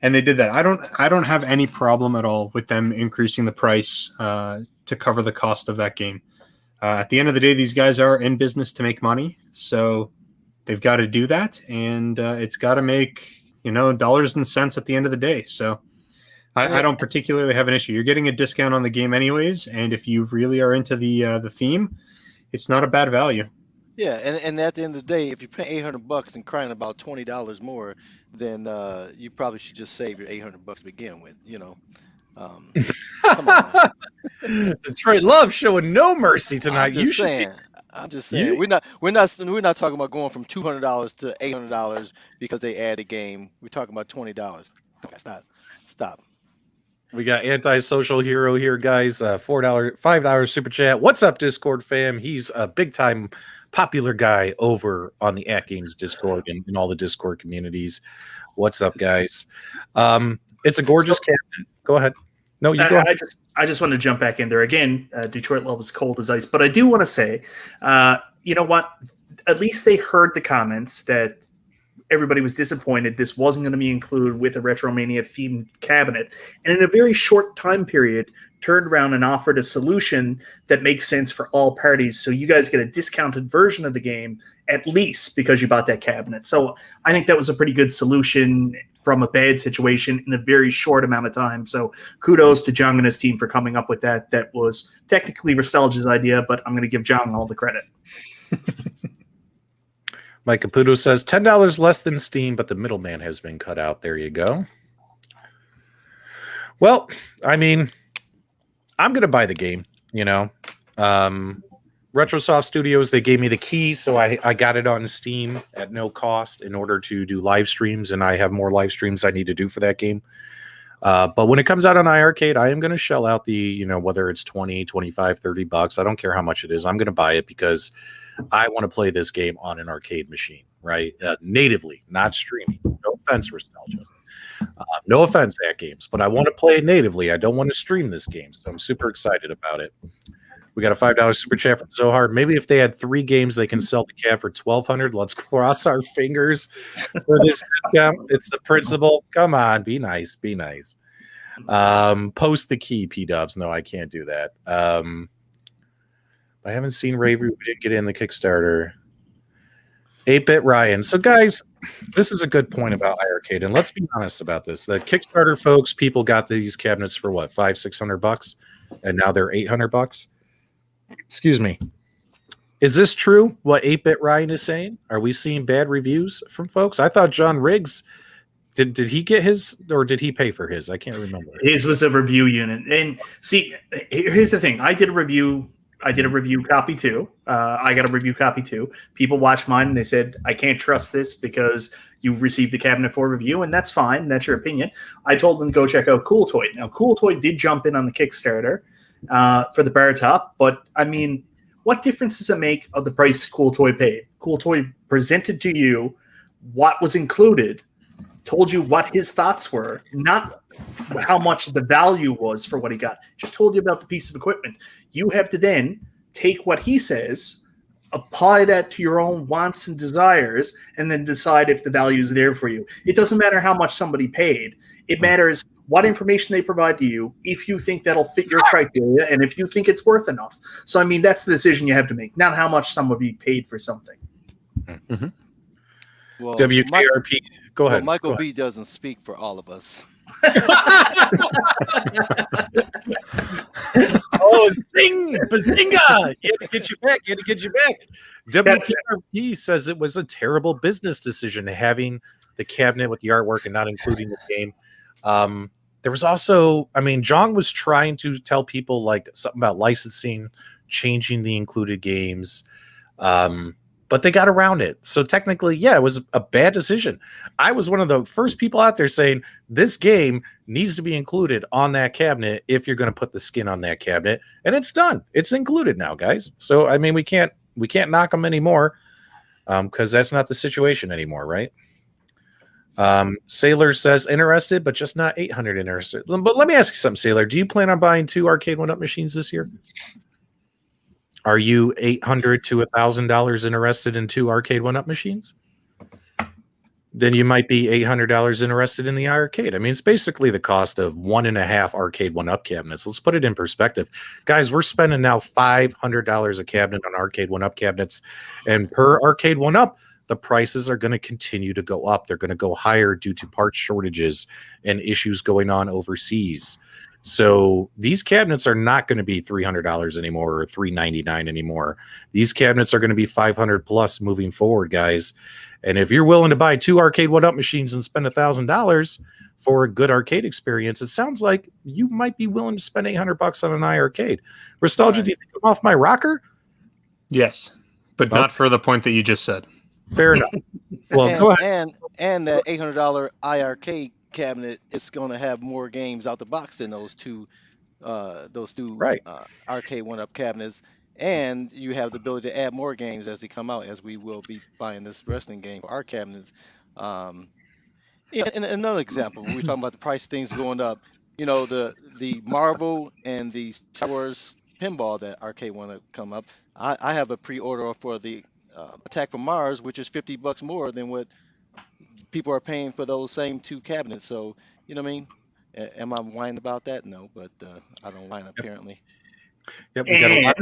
And they did that. I don't have any problem at all with them increasing the price to cover the cost of that game. At the end of the day, these guys are in business to make money, so they've got to do that, and it's got to make dollars and cents at the end of the day. So I don't particularly have an issue. You're getting a discount on the game anyways, and if you really are into the theme, it's not a bad value. Yeah, and at the end of the day, if you're paying $800 and crying about $20 more, then you probably should just save your $800 to begin with. Come on. Detroit Love showing no mercy tonight. I'm just saying. We're not talking about going from $200 to $800 because they add a game. We're talking about $20. Stop. We got Antisocial Hero here, guys. $5 super chat. What's up, Discord fam? He's a big time popular guy over on the AtGames Discord and all the Discord communities. What's up, guys? It's a gorgeous cabinet. Go ahead. No, you go ahead. I just want to jump back in there again. Detroit Love is cold as ice, but I do want to say, you know what? At least they heard the comments that everybody was disappointed this wasn't going to be included with a RetroMania themed cabinet, and in a very short time period, turned around and offered a solution that makes sense for all parties. So you guys get a discounted version of the game, at least because you bought that cabinet. So I think that was a pretty good solution from a bad situation in a very short amount of time. So kudos to Jung and his team for coming up with that. That was technically Nostalgia's idea, but I'm going to give Jung all the credit. Mike Caputo says $10 less than Steam, but the middleman has been cut out. There you go. Well, I mean, I'm going to buy the game, Retrosoft Studios, they gave me the key, so I got it on Steam at no cost in order to do live streams, and I have more live streams I need to do for that game. But when it comes out on iArcade, I am going to shell out the, whether it's 20, 25, $30. I don't care how much it is. I'm going to buy it because I want to play this game on an arcade machine, right? Natively, not streaming. No offense, Nostalgia. No offense, AtGames, but I want to play it natively. I don't want to stream this game, so I'm super excited about it. We got a $5 super chat from Zohar. Maybe if they had 3 games, they can sell the cab for $1,200. Let's cross our fingers for this discount. It's the principle. Come on, be nice, be nice. Post the key, P-Dubs. No, I can't do that. I haven't seen Raver. We didn't get in the Kickstarter. 8-Bit Ryan. So, guys, this is a good point about iiRcade, and let's be honest about this. The Kickstarter folks, people got these cabinets for what, $500-$600, and now they're $800. Excuse me. Is this true? What 8-Bit Ryan is saying? Are we seeing bad reviews from folks? I thought John Riggs did he get his, or did he pay for his? I can't remember. His was a review unit, and see, here's the thing. I did a review copy too. I got a review copy too. People watched mine and they said, I can't trust this because you received the cabinet for review, and that's fine. That's your opinion. I told them to go check out Cool Toy. Now, Cool Toy did jump in on the Kickstarter for the bar top, but I mean, what difference does it make of the price Cool Toy paid? Cool Toy presented to you what was included, told you what his thoughts were, not how much the value was for what he got. Just told you about the piece of equipment. You have to then take what he says, apply that to your own wants and desires, and then decide if the value is there for you. It doesn't matter how much somebody paid. It matters what information they provide to you, if you think that'll fit your criteria, and if you think it's worth enough. So, I mean, that's the decision you have to make, not how much somebody paid for something. Mm-hmm. Well, WKRP, go ahead. Well, Michael go B doesn't speak for all of us. Oh, zing! Bazinga! He had to get you back. He had to get you back. WKRP says it was a terrible business decision having the cabinet with the artwork and not including the game. There was also, I mean, Jong was trying to tell people like something about licensing, changing the included games, but they got around it. So technically, yeah, it was a bad decision. I was one of the first people out there saying this game needs to be included on that cabinet if you're going to put the skin on that cabinet, and it's done. It's included now, guys. So I mean, we can't knock them anymore because that's not the situation anymore, right? Sailor says interested, but just not 800 interested. But let me ask you something, Sailor. Do you plan on buying 2 Arcade1Up machines this year? Are you $800 to $1,000 interested in 2 Arcade1Up machines? Then you might be $800 interested in the iiRcade. I mean, it's basically the cost of 1.5 Arcade1Up cabinets. Let's put it in perspective. Guys, we're spending now $500 a cabinet on Arcade1Up cabinets. And per Arcade1Up, the prices are going to continue to go up. They're going to go higher due to part shortages and issues going on overseas. So these cabinets are not going to be $300 anymore or $399 anymore. These cabinets are going to be $500 plus moving forward, guys. And if you're willing to buy 2 Arcade1Up machines and spend $1,000 for a good arcade experience, it sounds like you might be willing to spend $800 on an iiRcade. Nostalgia, do you think I'm off my rocker? Yes, but not for the point that you just said. Fair enough. Well, go ahead. And that $800 iiRcade cabinet is going to have more games out the box than those two right. Arcade1Up cabinets, and you have the ability to add more games as they come out, as we will be buying this wrestling game for our cabinets. And another example, when we're talking about the price things going up, you know, the Marvel and the Star Wars pinball that Arcade1Up come up, I have a pre-order for the Attack from Mars, which is $50 more than what people are paying for those same 2 cabinets. So, you know what I mean? Am I whining about that? No, but I don't whine apparently. Yep, we got a lot.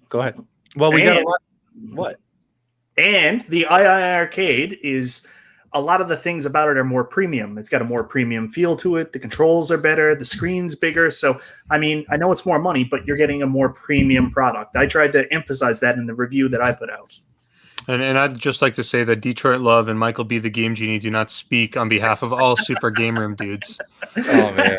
Go ahead. Well, we got a lot. What? And the iiRcade is, a lot of the things about it are more premium. It's got a more premium feel to it. The controls are better. The screen's bigger. So, I mean, I know it's more money, but you're getting a more premium product. I tried to emphasize that in the review that I put out. And I'd just like to say that Detroit Love and Michael B. the Game Genie do not speak on behalf of all Super GameRoom Dudes. Oh man,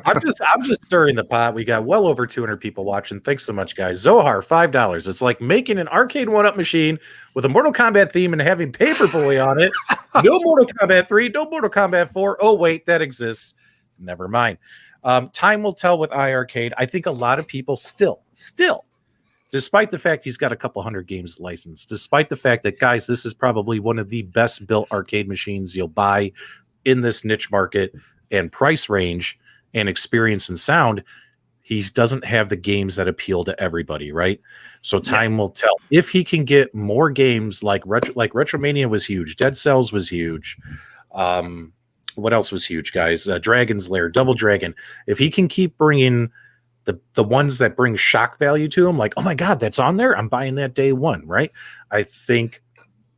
I'm just stirring the pot. We got well over 200 people watching. Thanks so much, guys. Zohar, $5. It's like making an Arcade1Up machine with a Mortal Kombat theme and having Paperboy on it. No Mortal Kombat 3, no Mortal Kombat 4. Oh wait, that exists. Never mind. Time will tell with iiRcade. I think a lot of people still. Despite the fact he's got a couple hundred games licensed, despite the fact that, guys, this is probably one of the best built arcade machines you'll buy in this niche market and price range and experience and sound, he doesn't have the games that appeal to everybody, right? So time will tell. If he can get more games like RetroMania was huge, Dead Cells was huge. What else was huge, guys? Dragon's Lair, Double Dragon. If he can keep bringing the ones that bring shock value to him, like, oh my God, that's on there, I'm buying that day one, right? I think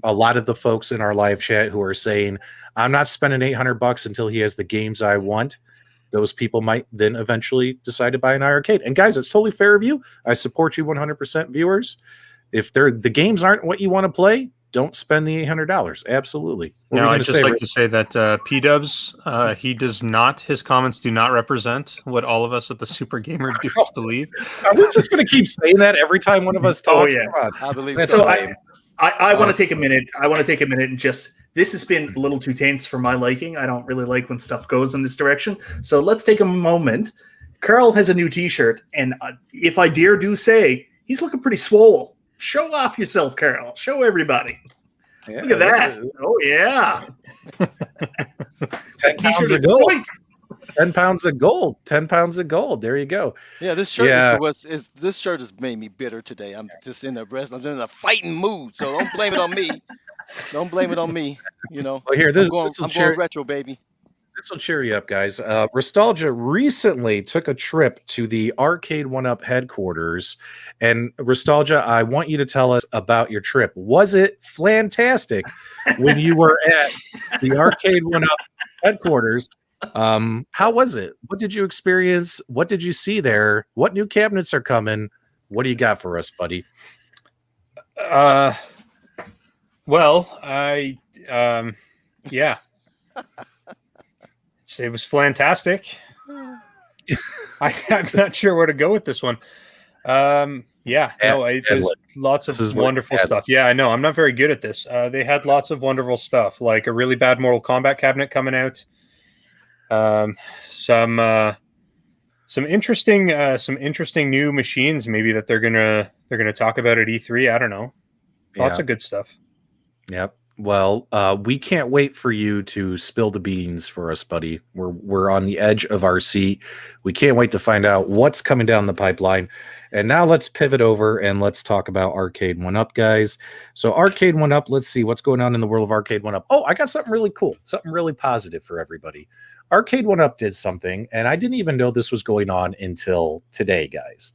a lot of the folks in our live chat who are saying, I'm not spending $800 until he has the games I want, those people might then eventually decide to buy an iiRcade. And guys, it's totally fair of you. I support you 100%, viewers. If the games aren't what you want to play, don't spend the $800. Absolutely. Now, I'd just like to say that P-Dubs, he does not, his comments do not represent what all of us at the Super GameRoom Dudes believe. Are we just going to keep saying that every time one of us talks? Oh, yeah. I believe That's so. I want to take a minute. I want to take a minute and just, this has been a little too tense for my liking. I don't really like when stuff goes in this direction. So let's take a moment. Carl has a new t-shirt, and if I dare do say, he's looking pretty swole. Show off yourself, Carl. Show everybody. Yeah, look at that. Oh, yeah. 10 pounds of gold. 10 pounds of gold. 10 pounds of gold. There you go. Yeah, this shirt this shirt has made me bitter today. I'm just in the rest. I'm in a fighting mood. So don't blame it on me. Don't blame it on me. You know. Well, here, I'm going retro, baby. This will cheer you up, guys. Nostalgia recently took a trip to the Arcade1Up headquarters. And Nostalgia, I want you to tell us about your trip. Was it fantastic when you were at the Arcade1Up headquarters? How was it? What did you experience? What did you see there? What new cabinets are coming? What do you got for us, buddy? Well, yeah. It was fantastic. I'm not sure where to go with this one. There's lots of wonderful stuff. Yeah, I know. I'm not very good at this. They had lots of wonderful stuff, like a really bad Mortal Kombat cabinet coming out. Some interesting new machines maybe that they're gonna talk about at E3. I don't know. Lots of good stuff. Yep. Well, we can't wait for you to spill the beans for us, buddy. We're on the edge of our seat. We can't wait to find out what's coming down the pipeline. And now let's pivot over and let's talk about Arcade1Up, guys. So Arcade1Up, let's see what's going on in the world of Arcade1Up. Oh, I got something really cool, something really positive for everybody. Arcade1Up did something, and I didn't even know this was going on until today, guys,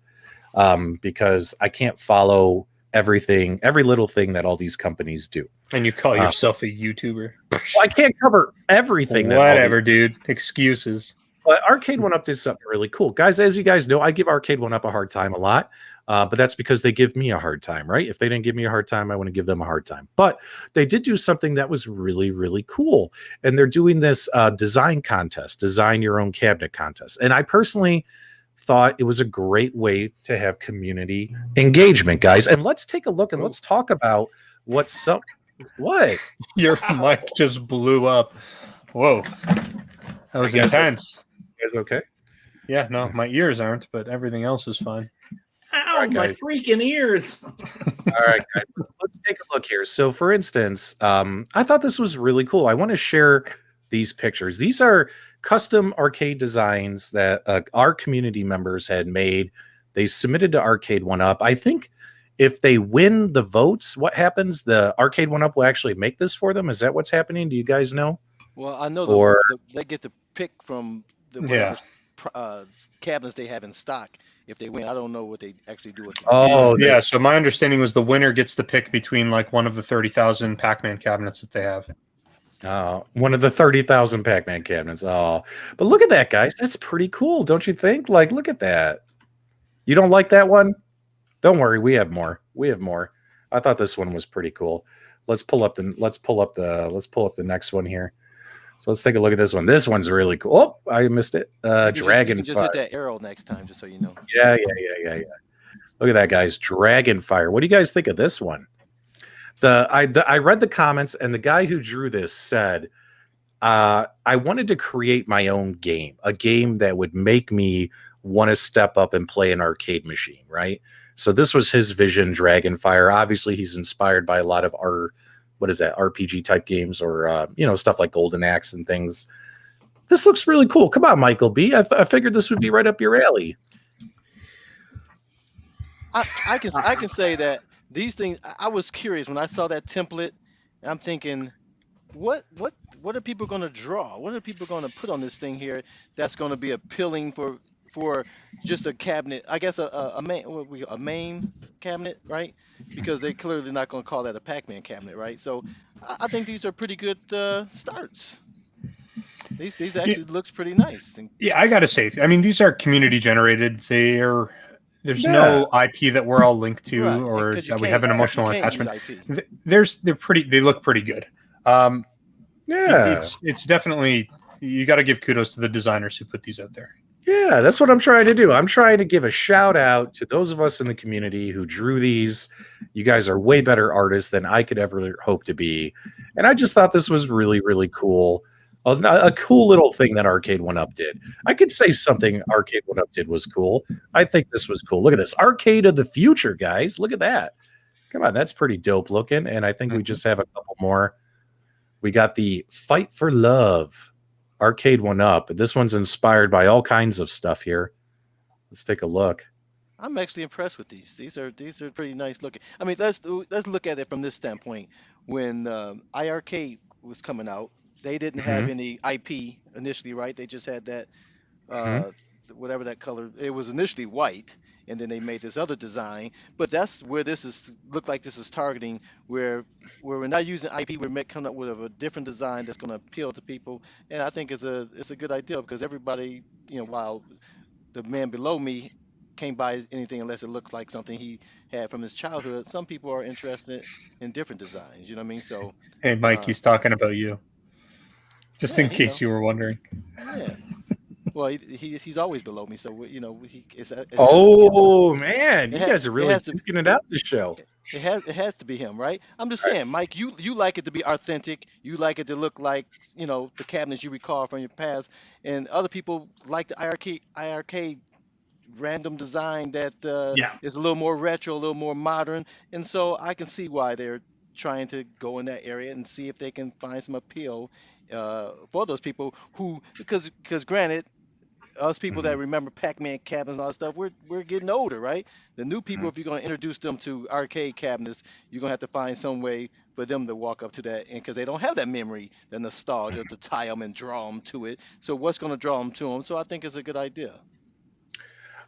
because I can't follow everything, every little thing that all these companies do. And you call yourself a YouTuber? Well, I can't cover everything. Whatever, dude. Excuses. But Arcade1Up did something really cool. Guys, as you guys know, I give Arcade1Up a hard time a lot, but that's because they give me a hard time, right? If they didn't give me a hard time, I wouldn't give them a hard time. But they did do something that was really, really cool. And they're doing this design contest, design your own cabinet contest. And I personally thought it was a great way to have community engagement, guys. And let's take a look and let's talk about what your mic just blew up. Whoa, that was intense. You guys okay? Yeah, no, my ears aren't, but everything else is fine. Ow, right, my freaking ears. All right, guys, let's take a look here. So for instance, I thought this was really cool. I want to share these pictures. These are custom arcade designs that our community members had made. They submitted to Arcade1Up. I think if they win the votes, what happens? The Arcade1Up will actually make this for them. Is that what's happening? Do you guys know? Well, I know they get to pick from the cabinets they have in stock. If they win, I don't know what they actually do with them. Oh, yeah. So my understanding was the winner gets to pick between like one of the 30,000 Pac-Man cabinets that they have. Oh, one of the 30,000 Pac-Man cabinets. Oh, but look at that, guys. That's pretty cool, don't you think? Like, look at that. You don't like that one? Don't worry, we have more. We have more. I thought this one was pretty cool. Let's pull up the next one here. So let's take a look at this one. This one's really cool. Oh, I missed it. Dragon. Just hit that arrow next time, just so you know. Yeah. Look at that, guys. Dragonfire. What do you guys think of this one? I read the comments, and the guy who drew this said, I wanted to create my own game, a game that would make me want to step up and play an arcade machine, right? So this was his vision, Dragonfire. Obviously, he's inspired by a lot of RPG type games or, stuff like Golden Axe and things. This looks really cool. Come on, Michael B. I figured this would be right up your alley. I can say that these things. I was curious when I saw that template, and I'm thinking, what are people going to draw? What are people going to put on this thing here that's going to be appealing for just a cabinet? I guess a main cabinet, right? Because they're clearly not going to call that a Pac-Man cabinet, right? So I think these are pretty good starts. These Yeah, actually looks pretty nice. yeah, I gotta say, I mean, these are community generated. There's Yeah. no IP that we're all linked to Right, or because you that we have an can't emotional use attachment. IP. They look pretty good. Um, Yeah. it's definitely, you got to give kudos to the designers who put these out there. Yeah, that's what I'm trying to do. I'm trying to give a shout out to those of us in the community who drew these. You guys are way better artists than I could ever hope to be. And I just thought this was really, really cool. A cool little thing that Arcade1Up did. I could say something Arcade1Up did was cool. I think this was cool. Look at this. Arcade of the future, guys. Look at that. Come on, that's pretty dope looking. And I think we just have a couple more. We got the Fight for Love Arcade1Up. This one's inspired by all kinds of stuff here. Let's take a look. I'm actually impressed with these. These are pretty nice looking. I mean, let's look at it from this standpoint. When iiRcade was coming out, they didn't have any IP initially, right? They just had that whatever that color. It was initially white, and then they made this other design. But that's where this is look like this is targeting where we're not using IP. We're coming up with a different design that's going to appeal to people, and I think it's a good idea because everybody, while the man below me can't buy anything unless it looks like something he had from his childhood. Some people are interested in different designs. You know what I mean? So, Hey, Mike, he's talking about you. Just in case you were wondering. Yeah. Well, he's always below me, so it's man, you guys are really duking it out this show. It has to be him, right? I'm just saying, Mike. You like it to be authentic. You like it to look like the cabinets you recall from your past, and other people like the iiRcade random design that is a little more retro, a little more modern, and so I can see why they're trying to go in that area and see if they can find some appeal for those people who, because granted, us people that remember Pac-Man cabinets and all that stuff, we're getting older, right? The new people, if you're going to introduce them to arcade cabinets, you're going to have to find some way for them to walk up to that, and because they don't have that memory, the nostalgia to tie them and draw them to it. So what's going to draw them to them? So I think it's a good idea.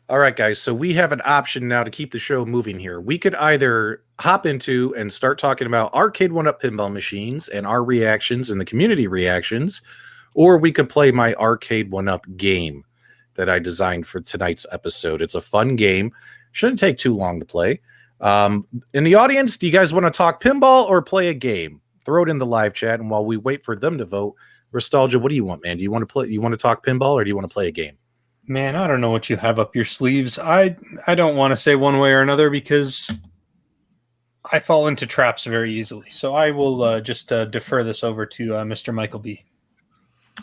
All right, guys. So we have an option now to keep the show moving here. We could either hop into and start talking about Arcade1Up pinball machines and our reactions and the community reactions, or we could play my Arcade1Up game that I designed for tonight's episode. It's a fun game. Shouldn't take too long to play. In the audience, do you guys want to talk pinball or play a game? Throw it in the live chat, and while we wait for them to vote, Nostalgia, what do you want, man? Do you want to play? You want to talk pinball, or do you want to play a game? Man, I don't know what you have up your sleeves. I don't want to say one way or another because I fall into traps very easily. So I will just defer this over to Mr. Michael B.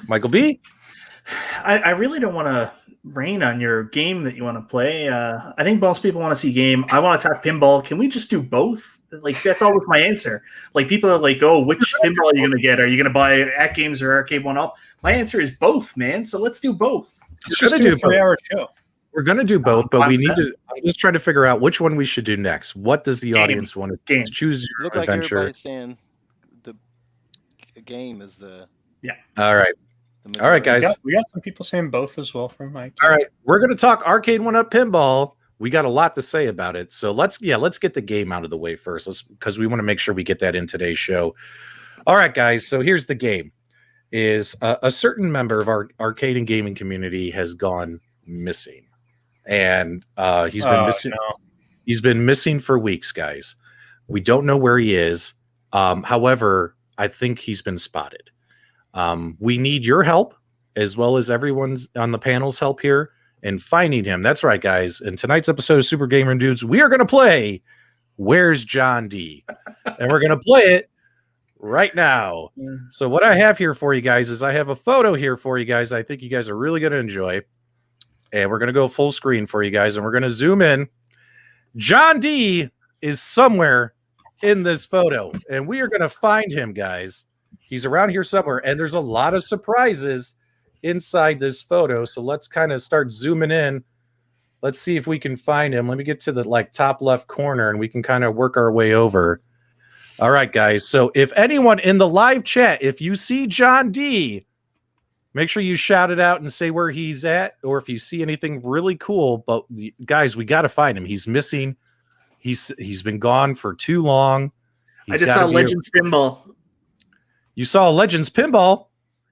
Michael B? I really don't want to rain on your game that you want to play. I think most people want to see game. I want to talk pinball. Can we just do both? Like, that's always my answer. Like, people are like, oh, which pinball are you going to get? Are you going to buy AtGames or Arcade1Up? My answer is both, man. So let's do both. It's just do a 3-hour show. We're going to do both, but we need to. I'm just trying to figure out which one we should do next. What does the audience want to choose? Your Look adventure. like everybody's saying the game is the. Yeah. All right. All right, guys. We got some people saying both as well from Mike. All right. We're going to talk Arcade1Up pinball. We got a lot to say about it. So let's get the game out of the way first, because we want to make sure we get that in today's show. All right, guys. So here's the game. Is a certain member of our arcade and gaming community has gone missing, and he's been missing. No. He's been missing for weeks, guys. We don't know where he is. However, I think he's been spotted. We need your help, as well as everyone's on the panel's help here in finding him. That's right, guys. In tonight's episode of Super GameRoom Dudes, we are going to play Where's John D? And we're going to play it right now. So what I have here for you guys is I have a photo here for you guys. I think you guys are really going to enjoy. And we're going to go full screen for you guys, and we're going to zoom in. John D is somewhere in this photo, and we are going to find him, guys. He's around here somewhere, and there's a lot of surprises inside this photo. So let's kind of start zooming in Let's see if we can find him. Let me get to the top left corner, and we can kind of work our way over. All right, guys. So if anyone in the live chat, if you see John D, make sure you shout it out and say where he's at, or if you see anything really cool. But guys, we got to find him. He's missing. He's been gone for too long. I just saw Legends Pinball. You saw Legends Pinball?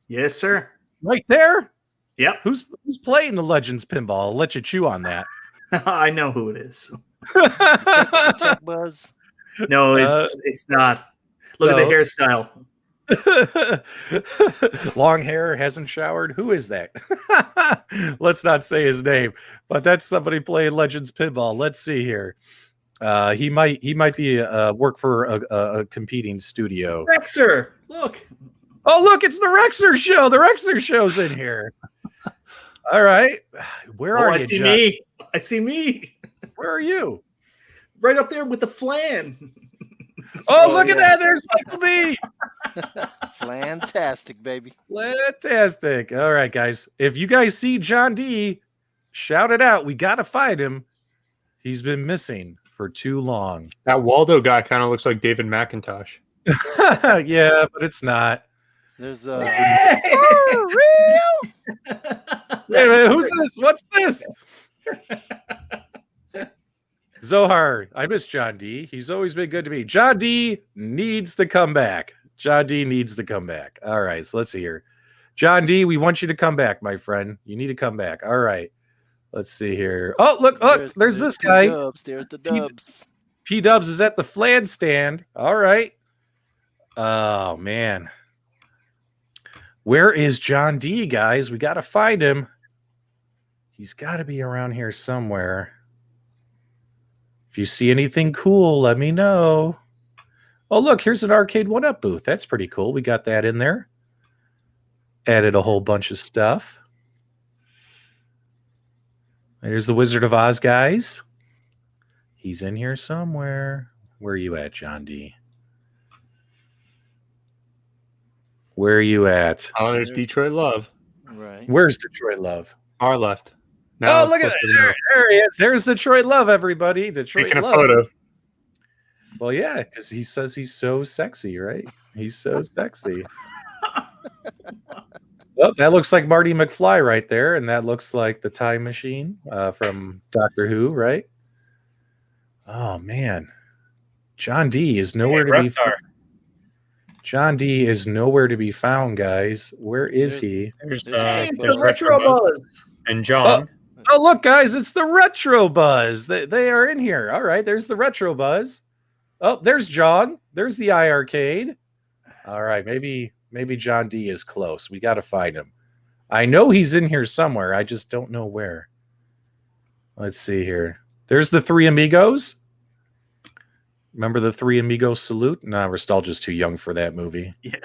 Yes, sir. Right there? Yep. Who's playing the Legends Pinball? I'll let you chew on that. I know who it is. Tech Buzz. No, it's not. Look at the hairstyle. Long hair, hasn't showered. Who is that? Let's not say his name, but that's somebody playing Legends Pinball. Let's see here. He might be work for a competing studio. Rexer, look. Oh, look, it's the Rexer show. The Rexer show's in here. All right, where are you? I see me. I see me. Where are you? Right up there with the flan. Oh, look at that. There's Michael B. Fantastic, baby. Fantastic. All right, guys. If you guys see John D, shout it out. We got to find him. He's been missing for too long. That Waldo guy kind of looks like David McIntosh. Yeah, but it's not. There's Wait a minute, who's this? What's this? Zohar, I miss John D. He's always been good to me. John D needs to come back. John D needs to come back. All right, so let's see here. John D, we want you to come back, my friend. You need to come back. All right. Let's see here. Oh, look, there's this guy. There's the Dubs. P Dubs is at the flan stand. All right. Oh, man. Where is John D, guys? We got to find him. He's got to be around here somewhere. If you see anything cool, let me know. Oh, look, here's an Arcade1Up booth. That's pretty cool. We got that in there. Added a whole bunch of stuff. There's the Wizard of Oz, guys. He's in here somewhere. Where are you at, John D? Where are you at? Oh, there's Detroit Love. Right. Where's Detroit Love? Our left. Now, oh, look at that. There he is. There's Detroit Love, everybody. Detroit taking a Love. photo. Well, yeah, because he says he's so sexy, right? He's so sexy. Well, that looks like Marty McFly right there, and that looks like the Time Machine from Doctor Who, right? Oh, man. John D is nowhere to be found. John D is nowhere to be found, guys. Where is he? There's Retro Buzz. And John. Oh, look, guys, it's the Retro Buzz. They are in here. All right, there's the Retro Buzz. Oh, there's John. There's the iiRcade. All right, maybe John D is close. We got to find him. I know he's in here somewhere. I just don't know where. Let's see here. There's the Three Amigos. Remember the Three Amigos salute? Nah, Nostalgia's too young for that movie. Yeah.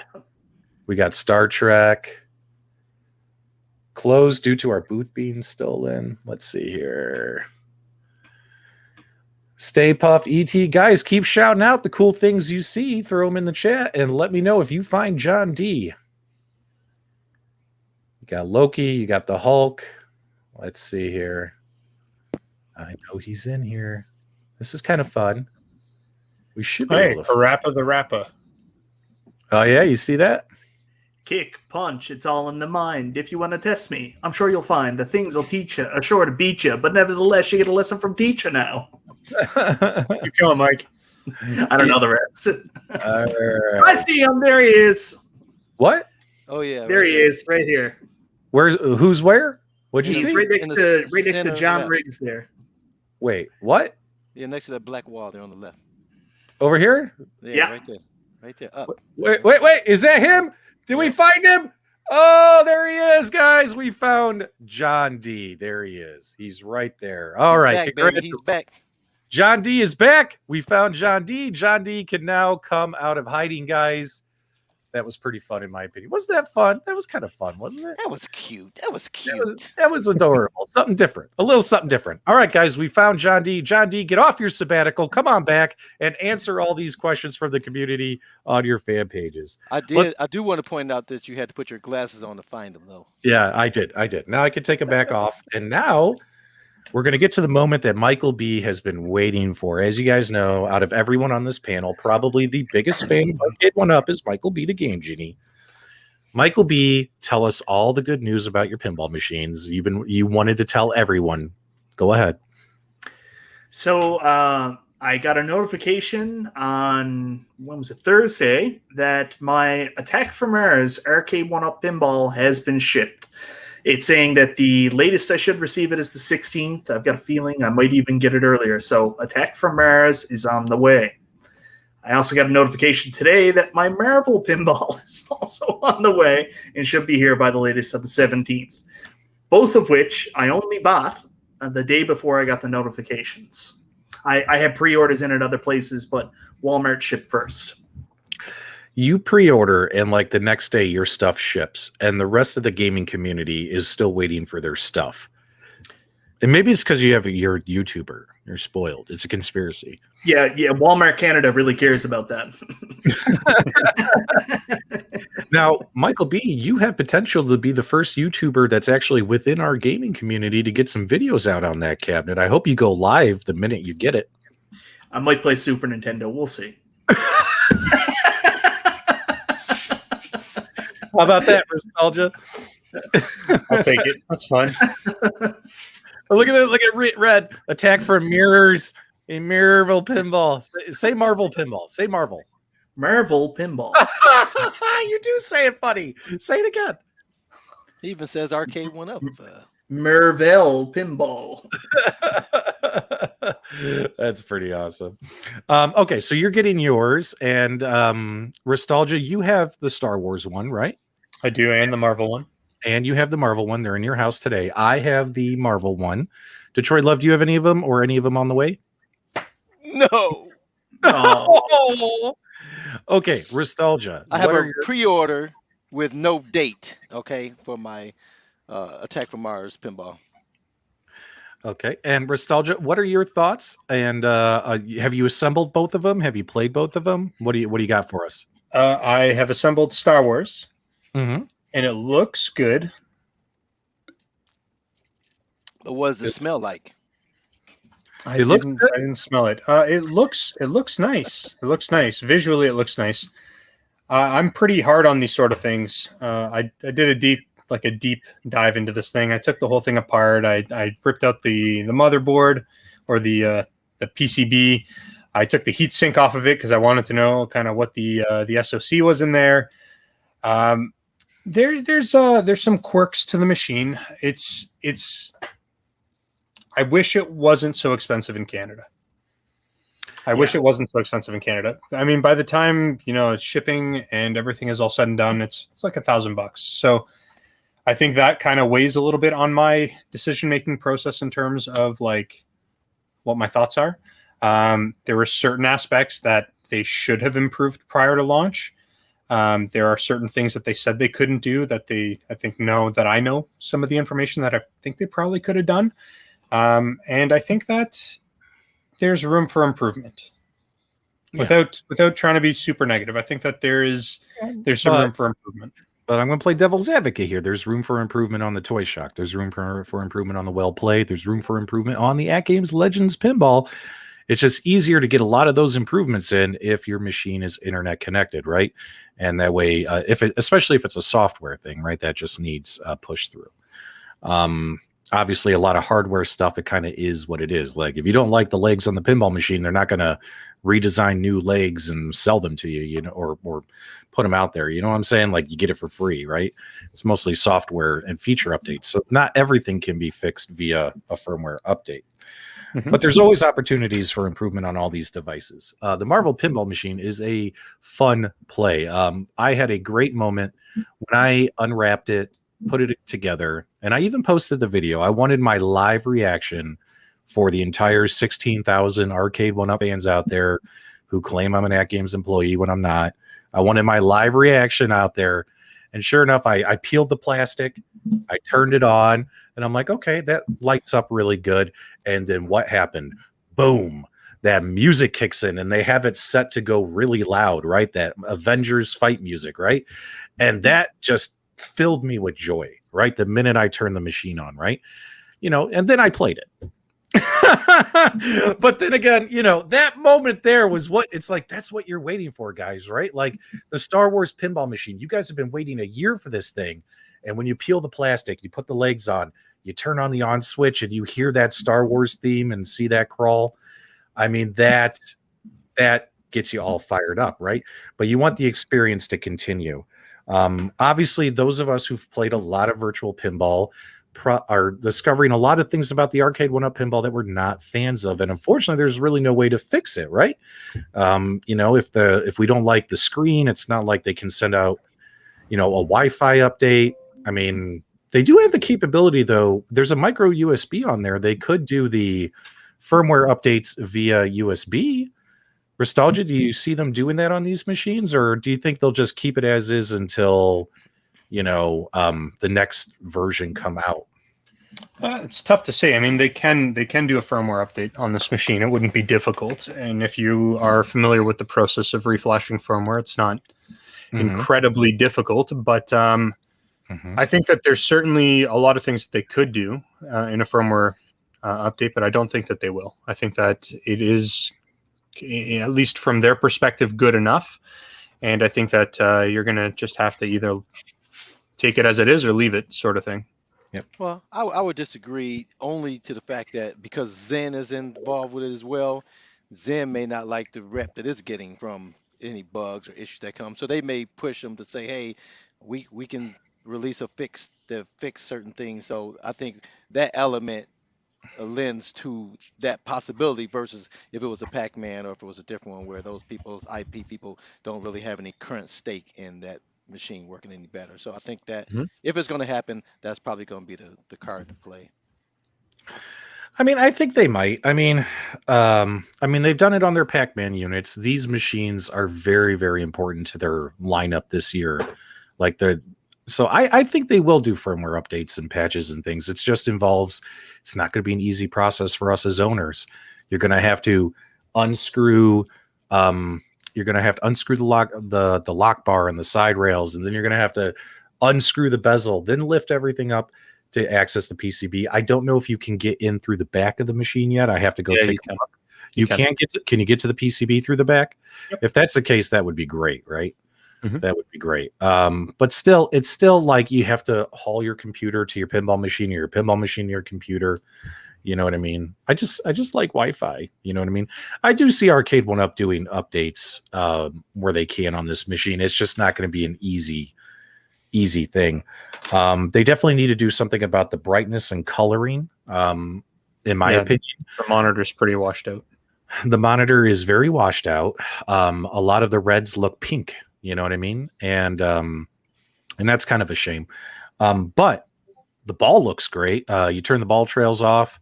We got Star Trek. Closed due to our booth being stolen. Let's see here. Stay Puff, ET. Guys, keep shouting out the cool things you see. Throw them in the chat and let me know if you find John D. You got Loki. You got the Hulk. Let's see here. I know he's in here. This is kind of fun. We should be able to... Parappa the Rappa. Oh, yeah? You see that? Kick, punch, it's all in the mind. If you want to test me, I'm sure you'll find the things I'll teach you are sure to beat you, but nevertheless, you get a lesson from teacher now. Keep going, Mike. I don't know the rest. Right. I see him. There he is. What? Oh, yeah. There he is, right here. Who's where? What'd you He's see? right next to center, John yeah. Riggs there. Wait, what? Yeah, next to that black wall there on the left. Over here? Yeah. Right there. Right there. Up. Wait. Is that him? Did we find him? Oh, there he is, guys. We found John D. There he is. He's right there. All He's right. back, baby. He's back. John D is back. We found John D. John D can now come out of hiding, guys. That was pretty fun, in my opinion. Wasn't that fun? That was kind of fun, wasn't it? That was cute. That was cute. That was adorable. Something different. A little something different. All right, guys, we found John D. John D, get off your sabbatical. Come on back and answer all these questions from the community on your fan pages. I do want to point out that you had to put your glasses on to find them, though. Yeah, I did. Now I can take them back off. And now we're going to get to the moment that Michael B has been waiting for. As you guys know, out of everyone on this panel, probably the biggest fan of Arcade1Up is Michael B, the Game Genie. Michael B, tell us all the good news about your pinball machines. You wanted to tell everyone. Go ahead. So I got a notification on, when was it, Thursday, that my Attack from Mars Arcade1Up pinball has been shipped. It's saying that the latest I should receive it is the 16th. I've got a feeling I might even get it earlier. So Attack from Mars is on the way. I also got a notification today that my Marvel pinball is also on the way and should be here by the latest of the 17th. Both of which I only bought the day before I got the notifications. I had pre-orders in at other places, but Walmart shipped first. You pre-order and like the next day your stuff ships and the rest of the gaming community is still waiting for their stuff. And maybe it's because you're a YouTuber. You're spoiled. It's a conspiracy. Yeah. Walmart Canada really cares about that. Now, Michael B, you have potential to be the first YouTuber that's actually within our gaming community to get some videos out on that cabinet. I hope you go live the minute you get it. I might play Super Nintendo. We'll see. How about that, Nostalgia? I'll take it. That's fun. Look at it. Look at Red. Attack for mirrors. A Marvel pinball. Say Marvel pinball. Say Marvel. Marvel pinball. You do say it funny. Say it again. He even says Arcade1Up. Marvel pinball. That's pretty awesome. Okay, so you're getting yours, and Nostalgia, you have the Star Wars one, right? I do, and the Marvel one. And you have the Marvel one. They're in your house today. I have the Marvel one. Detroit Love, do you have any of them or any of them on the way? No. Oh. Okay, Nostalgia. I have a pre-order with no date, okay, for my Attack from Mars pinball. Okay, and Nostalgia, what are your thoughts? And have you assembled both of them? Have you played both of them? What do you got for us? I have assembled Star Wars, Mm-hmm. and it looks good. But what does it smell like? I didn't smell it. It looks nice. It looks nice. Visually, it looks nice. I'm pretty hard on these sort of things. I did a deep dive into this thing. I took the whole thing apart. I ripped out the motherboard or the PCB. I took the heat sink off of it because I wanted to know kind of what the SoC was in there. There's some quirks to the machine. I wish it wasn't so expensive in Canada. I wish it wasn't so expensive in Canada. I mean, by the time shipping and everything is all said and done, it's like $1,000. So I think that kind of weighs a little bit on my decision-making process in terms of like what my thoughts are. There were certain aspects that they should have improved prior to launch. There are certain things that they said they couldn't do that I think I know some of the information that I think they probably could have done. And I think that there's room for improvement without trying to be super negative. I think that there's some room for improvement. But I'm going to play devil's advocate here. There's room for improvement on the Toy Shock. There's room for improvement on the Well Played. There's room for improvement on the AtGames Legends Pinball. It's just easier to get a lot of those improvements in if your machine is internet connected, right? And that way, especially if it's a software thing, right, that just needs push through. Obviously, a lot of hardware stuff, it kind of is what it is. Like, if you don't like the legs on the pinball machine, they're not going to redesign new legs and sell them to you, or put them out there. You know what I'm saying? Like, you get it for free, right? It's mostly software and feature updates. So not everything can be fixed via a firmware update. Mm-hmm. But there's always opportunities for improvement on all these devices. The Marvel pinball machine is a fun play. I had a great moment when I unwrapped it, put it together, and I even posted the video. I wanted my live reaction for the entire 16,000 Arcade1Up fans out there who claim I'm an AtGames employee when I'm not. I wanted my live reaction out there. And sure enough, I peeled the plastic, I turned it on, and I'm like, okay, that lights up really good. And then what happened? Boom. That music kicks in, and they have it set to go really loud, right? That Avengers fight music, right? And that just filled me with joy, right? The minute I turned the machine on, right? And then I played it. But then again, that moment there was that's what you're waiting for, guys, right? Like the Star Wars pinball machine. You guys have been waiting a year for this thing. And when you peel the plastic, you put the legs on, you turn on the on switch, and you hear that Star Wars theme and see that crawl. I mean, that gets you all fired up, right? But you want the experience to continue. Obviously, those of us who've played a lot of virtual pinball are discovering a lot of things about the Arcade1Up pinball that we're not fans of, and unfortunately, there's really no way to fix it, right? If we don't like the screen, it's not like they can send out, a Wi-Fi update. I mean, they do have the capability, though. There's a micro USB on there. They could do the firmware updates via USB. Nostalgia, do you see them doing that on these machines, or do you think they'll just keep it as is until the next version come out? It's tough to say. I mean, they can do a firmware update on this machine. It wouldn't be difficult. And if you are familiar with the process of reflashing firmware, it's not incredibly difficult. But I think that there's certainly a lot of things that they could do in a firmware update, but I don't think that they will. I think that it is, at least from their perspective, good enough. And I think that you're going to just have to either take it as it is or leave it, sort of thing. Yep. Well, I would disagree only to the fact that because Zen is involved with it as well, Zen may not like the rep that it's getting from any bugs or issues that come. So they may push them to say, hey, we can release a fix to fix certain things. So I think that element lends to that possibility versus if it was a Pac-Man or if it was a different one where those people, IP people, don't really have any current stake in that machine working any better. So I think that if it's going to happen, that's probably going to be the card to play. I mean, I think they might. I mean, they've done it on their Pac-Man units. These machines are very, very important to their lineup this year. So I think they will do firmware updates and patches and things. It's not going to be an easy process for us as owners. You're going to have to unscrew, the lock bar and the side rails, and then you're going to have to unscrew the bezel, then lift everything up to access the PCB. I don't know if you can get in through the back of the machine yet. I have to go take a look. Can you get to the PCB through the back? Yep. If that's the case, that would be great, right? That would be great. But still, it's still like you have to haul your computer to your pinball machine or your pinball machine to your computer. You know what I mean? I just like Wi-Fi. You know what I mean? I do see Arcade1Up doing updates where they can on this machine. It's just not going to be an easy thing. They definitely need to do something about the brightness and coloring. In my opinion, the monitor's pretty washed out. The monitor is very washed out. A lot of the reds look pink. You know what I mean? And that's kind of a shame. But the ball looks great. You turn the ball trails off.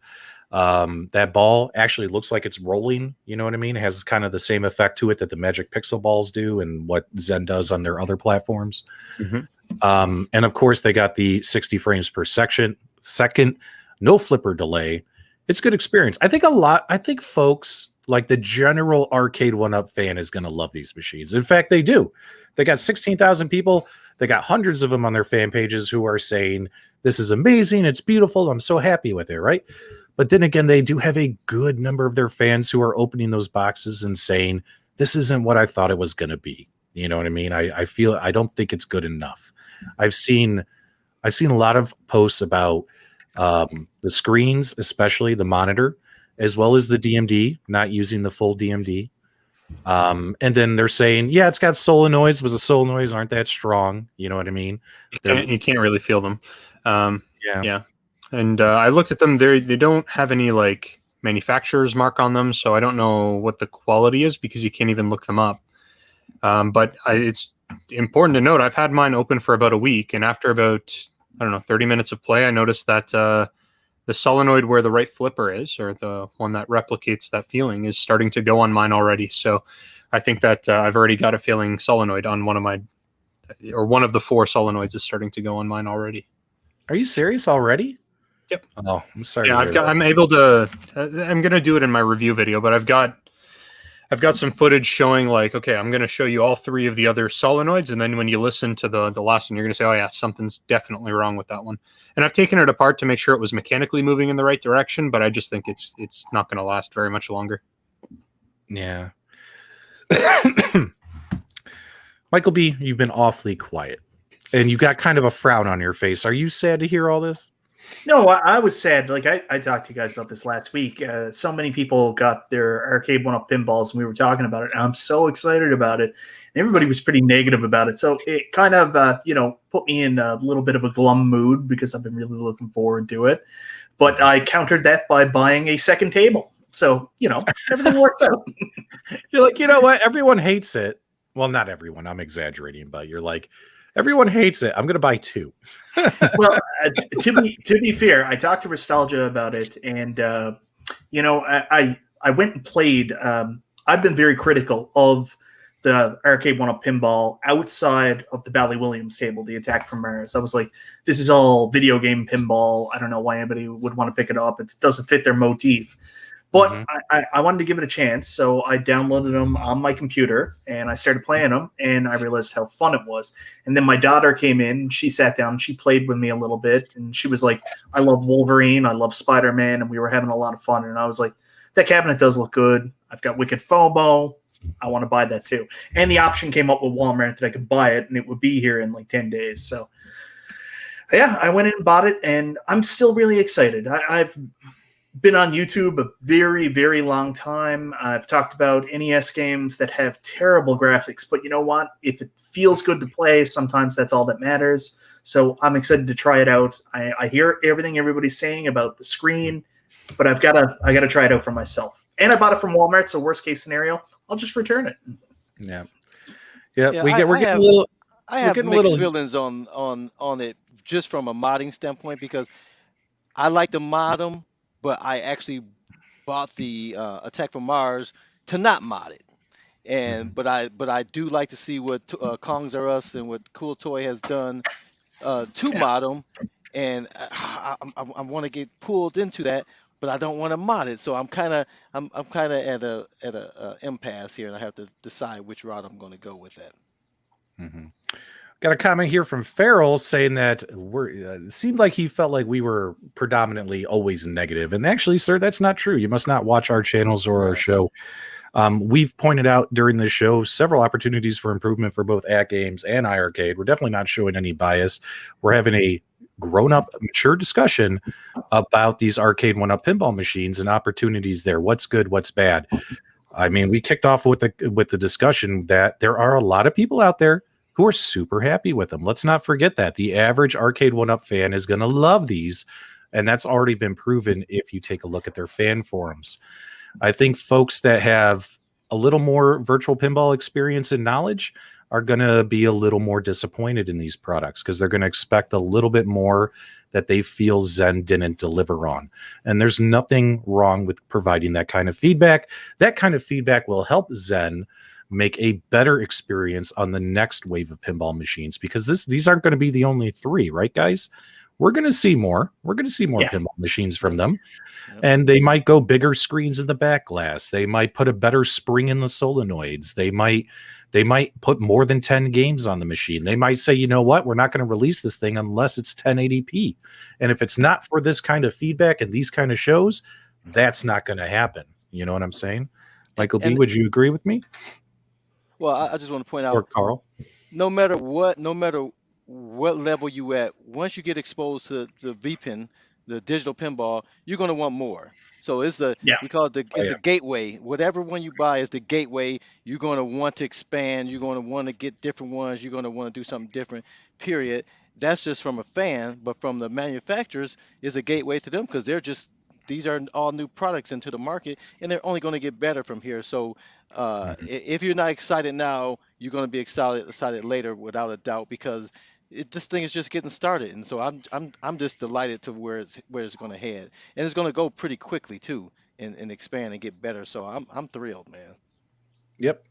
That ball actually looks like it's rolling. You know what I mean? It has kind of the same effect to it that the Magic Pixel balls do and what Zen does on their other platforms. And of course, they got the 60 frames per second, no flipper delay. It's a good experience. I think folks, like the general Arcade1Up fan, is going to love these machines. In fact, they do. They got 16,000 people. They got hundreds of them on their fan pages who are saying, this is amazing. It's beautiful. I'm so happy with it, right? But then again, they do have a good number of their fans who are opening those boxes and saying, this isn't what I thought it was going to be. You know what I mean? I don't think it's good enough. I've seen a lot of posts about the screens, especially the monitor, as well as the DMD, not using the full DMD. And then they're saying, yeah, it's got solenoids, but the solenoids aren't that strong. You know what I mean? You can't really feel them. Yeah. And I looked at them. They don't have any like manufacturer's mark on them, so I don't know what the quality is because you can't even look them up. But it's important to note, I've had mine open for about a week, and after about 30 minutes of play, I noticed that the solenoid where the right flipper is, or the one that replicates that feeling, is starting to go on mine already. So I think that I've already got a feeling solenoid on one of the 4 solenoids is starting to go on mine already. Are you serious already? Yep. Oh, I'm sorry. Yeah, I'm able to. I'm going to do it in my review video, but I've got I've got some footage showing like, okay, I'm going to show you all 3 of the other solenoids, and then when you listen to the last one, you're going to say, oh yeah, something's definitely wrong with that one. And I've taken it apart to make sure it was mechanically moving in the right direction, but I just think it's not going to last very much longer. Yeah. Michael B., you've been awfully quiet, and you got kind of a frown on your face. Are you sad to hear all this? No, I was sad. Like I talked to you guys about this last week. So many people got their Arcade1Up pinballs, and we were talking about it. And I'm so excited about it. And everybody was pretty negative about it. So it kind of, put me in a little bit of a glum mood because I've been really looking forward to it. But I countered that by buying a second table. So, everything works out. You're like, you know what? Everyone hates it. Well, not everyone. I'm exaggerating, but you're like, everyone hates it. I'm going to buy 2. Well, to be fair, I talked to Nostalgia about it, and I went and played. I've been very critical of the Arcade1Up pinball outside of the Bally Williams table, the Attack from Mars. I was like, this is all video game pinball. I don't know why anybody would want to pick it up. It doesn't fit their motif. But I wanted to give it a chance, so I downloaded them on my computer, and I started playing them, and I realized how fun it was. And then my daughter came in, she sat down, she played with me a little bit, and she was like, I love Wolverine, I love Spider-Man, and we were having a lot of fun. And I was like, that cabinet does look good. I've got Wicked FOMO. I want to buy that too. And the option came up with Walmart that I could buy it, and it would be here in like 10 days. So, yeah, I went in and bought it, and I'm still really excited. I've been on YouTube a very, very long time. I've talked about NES games that have terrible graphics, but you know what? If it feels good to play, sometimes that's all that matters. So I'm excited to try it out. I hear everything everybody's saying about the screen, but I gotta try it out for myself. And I bought it from Walmart, so worst case scenario, I'll just return it. Yeah. I have mixed feelings on it just from a modding standpoint, because I like to mod them, but I actually bought the Attack from Mars to not mod it, and but I do like to see what Kongs R Us and what Cool Toy has done to mod them, and I want to get pulled into that, but I don't want to mod it. So I'm kind of at a impasse here, and I have to decide which route I'm going to go with that. Mm-hmm. Got a comment here from Farrell saying that it seemed like he felt like we were predominantly always negative. And actually, sir, that's not true. You must not watch our channels or our show. We've pointed out during this show several opportunities for improvement for both AtGames and iiRcade. We're definitely not showing any bias. We're having a grown-up, mature discussion about these Arcade1Up pinball machines and opportunities there. What's good, what's bad. I mean, we kicked off with the discussion that there are a lot of people out there who are super happy with them. Let's not forget that. The average Arcade1Up fan is going to love these, and that's already been proven if you take a look at their fan forums. I think folks that have a little more virtual pinball experience and knowledge are going to be a little more disappointed in these products because they're going to expect a little bit more that they feel Zen didn't deliver on. And there's nothing wrong with providing that kind of feedback. That kind of feedback will help Zen make a better experience on the next wave of pinball machines, because these aren't going to be the only 3, right, guys? We're going to see more. We're going to see more pinball machines from them. Yep. And they might go bigger screens in the back glass. They might put a better spring in the solenoids. They might put more than 10 games on the machine. They might say, you know what, we're not going to release this thing unless it's 1080p. And if it's not for this kind of feedback and these kind of shows, that's not going to happen. You know what I'm saying? Michael B., would you agree with me? Well, I just want to point out, or Carl, no matter what level you at, once you get exposed to the VPin, the digital pinball, you're going to want more. So it's we call it the gateway. Whatever one you buy is the gateway. You're going to want to expand. You're going to want to get different ones. You're going to want to do something different, period. That's just from a fan, but from the manufacturers is a gateway to them, because these are all new products into the market, and they're only going to get better from here. So if you're not excited now, you're going to be excited later, without a doubt, because this thing is just getting started. And so I'm just delighted to where it's going to head, and it's going to go pretty quickly too, and expand and get better. So I'm thrilled, man. Yep.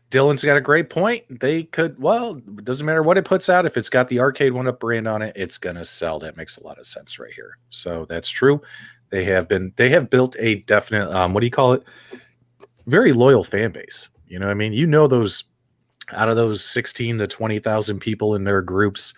Dylan's got a great point. It doesn't matter what it puts out. If it's got the Arcade1Up brand on it, it's going to sell. That makes a lot of sense right here. So that's true. They have built a definite, what do you call it? very loyal fan base. You know what I mean? You know, those out of those 16 to 20,000 people in their groups,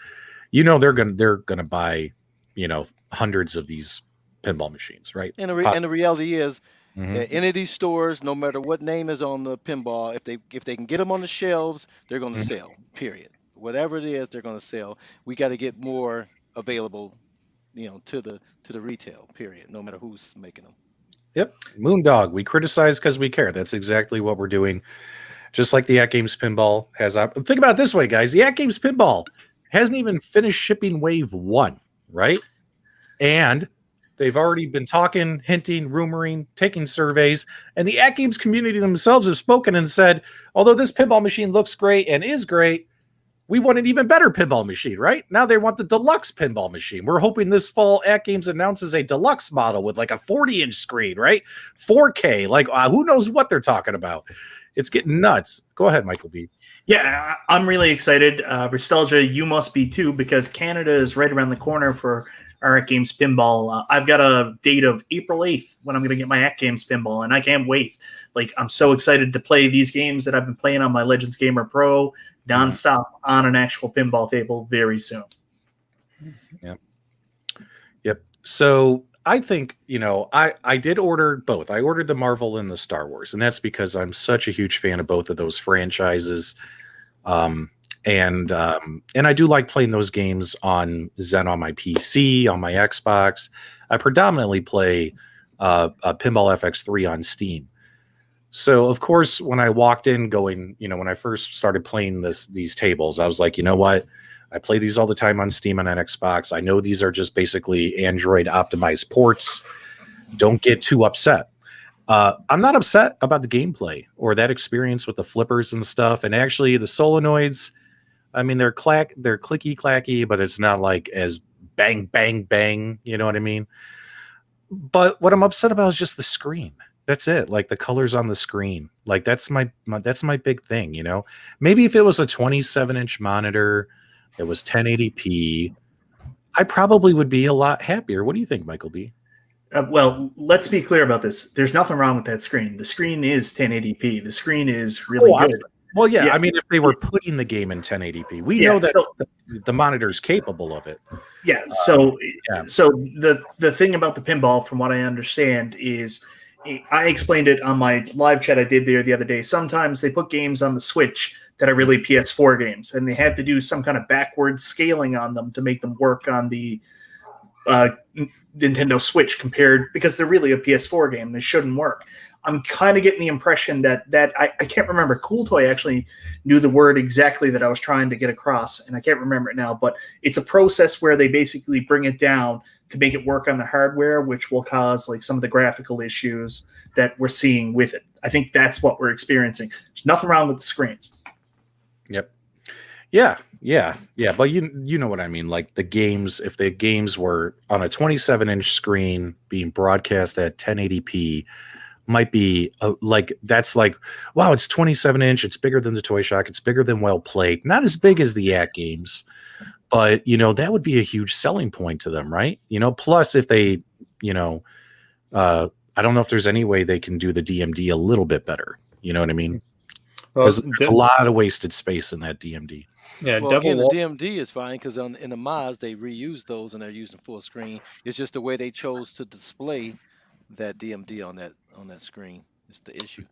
you know, they're gonna buy, you know, hundreds of these pinball machines, right? And the reality is, Mhm. at any of these stores, no matter what name is on the pinball, if they can get them on the shelves, they're going to Mhm. sell. Period. Whatever it is, they're going to sell. We got to get more available, to the retail. Period. No matter who's making them. Yep. Moondog. We criticize because we care. That's exactly what we're doing. Just like the AtGames Pinball has. Think about it this way, guys. The AtGames Pinball hasn't even finished shipping wave 1, right? And they've already been talking, hinting, rumoring, taking surveys. And the AtGames community themselves have spoken and said, although this pinball machine looks great and is great, we want an even better pinball machine, right? Now they want the deluxe pinball machine. We're hoping this fall AtGames announces a deluxe model with like a 40-inch screen, right? 4K. Like, who knows what they're talking about? It's getting nuts. Go ahead, Michael B. Yeah, I'm really excited. Nostalgia, you must be too, because Canada is right around the corner for our AtGames Pinball. I've got a date of April 8th when I'm going to get my AtGames Pinball, and I can't wait. Like, I'm so excited to play these games that I've been playing on my Legends Gamer Pro nonstop on an actual pinball table very soon. Yep. So I think, I did order both. I ordered the Marvel and the Star Wars, and that's because I'm such a huge fan of both of those franchises. And I do like playing those games on Zen on my PC, on my Xbox. I predominantly play Pinball FX3 on Steam. So, of course, when I walked in when I first started playing these tables, I was like, you know what? I play these all the time on Steam and on Xbox. I know these are just basically Android optimized ports. Don't get too upset. I'm not upset about the gameplay or that experience with the flippers and stuff. And actually, the solenoids, I mean, they're clicky clacky, but it's not like as bang, bang, bang. You know what I mean? But what I'm upset about is just the screen. That's it. Like the colors on the screen. Like that's my big thing, Maybe if it was a 27-inch monitor, it was 1080p, I probably would be a lot happier. What do you think, Michael B? Well, let's be clear about this. There's nothing wrong with that screen. The screen is 1080p. The screen is really good. Well, yeah. I mean, if they were putting the game in 1080p, we know that the monitor's capable of it. Yeah. So the thing about the pinball, from what I understand, is I explained it on my live chat I did there the other day. Sometimes they put games on the Switch that are really PS4 games, and they had to do some kind of backwards scaling on them to make them work on the Nintendo Switch because they're really a PS4 game. They shouldn't work. I'm kind of getting the impression that I can't remember. Cool Toy actually knew the word exactly that I was trying to get across, and I can't remember it now, but it's a process where they basically bring it down to make it work on the hardware, which will cause like some of the graphical issues that we're seeing with it. I think that's what we're experiencing. There's nothing wrong with the screen. Yep. Yeah. But you know what I mean? Like the games, if the games were on a 27-inch screen being broadcast at 1080p, might be that's like, wow, it's 27-inch. It's bigger than the Toy Shock. It's bigger than Well Played. Not as big as the AtGames, but that would be a huge selling point to them, right? Plus if they, I don't know if there's any way they can do the DMD a little bit better. You know what I mean? Because there's a lot of wasted space in that DMD. Yeah, well, again, the DMD is fine because in the mods they reuse those and they're using full screen. It's just the way they chose to display that DMD on that screen. It's the issue.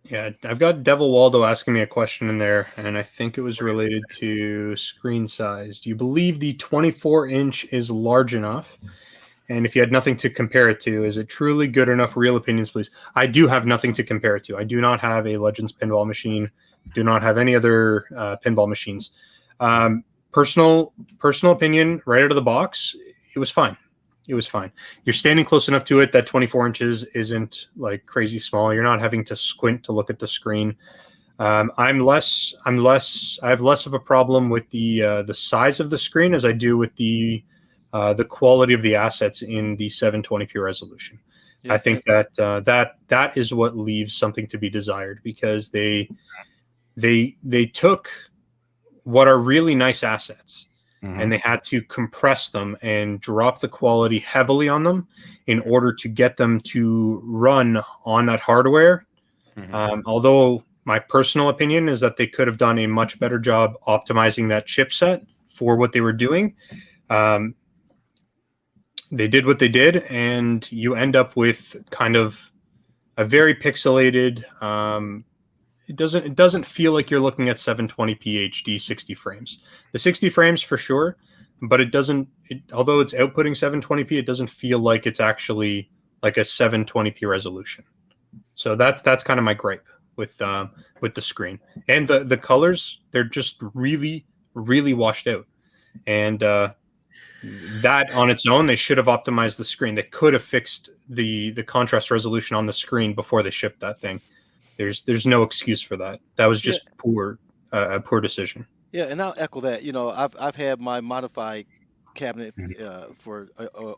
Yeah, I've got Devil Waldo asking me a question in there, and I think it was related to screen size. Do you believe the 24-inch is large enough? And if you had nothing to compare it to, is it truly good enough? Real opinions, please. I do have nothing to compare it to. I do not have a Legends pinball machine. Do not have any other pinball machines. Personal opinion, right out of the box, it was fine. It was fine. You're standing close enough to it that 24 inches isn't like crazy small. You're not having to squint to look at the screen. I have less of a problem with the size of the screen as I do with the quality of the assets in the 720p resolution. Yeah, I think that is what leaves something to be desired, because they took what are really nice assets, and they had to compress them and drop the quality heavily on them in order to get them to run on that hardware Although my personal opinion is that they could have done a much better job optimizing that chipset for what they were doing. They did what they did, and you end up with kind of a very pixelated. It doesn't feel like you're looking at 720p HD 60 frames. The 60 frames for sure, but it doesn't. Although it's outputting 720p, it doesn't feel like it's actually like a 720p resolution. So that's kind of my gripe with the screen, and the colors. They're just really washed out, and that on its own, they should have optimized the screen. They could have fixed the contrast resolution on the screen before they shipped that thing. There's no excuse for that. That was just a poor decision. Yeah, and I'll echo that. You know, I've had my modified cabinet for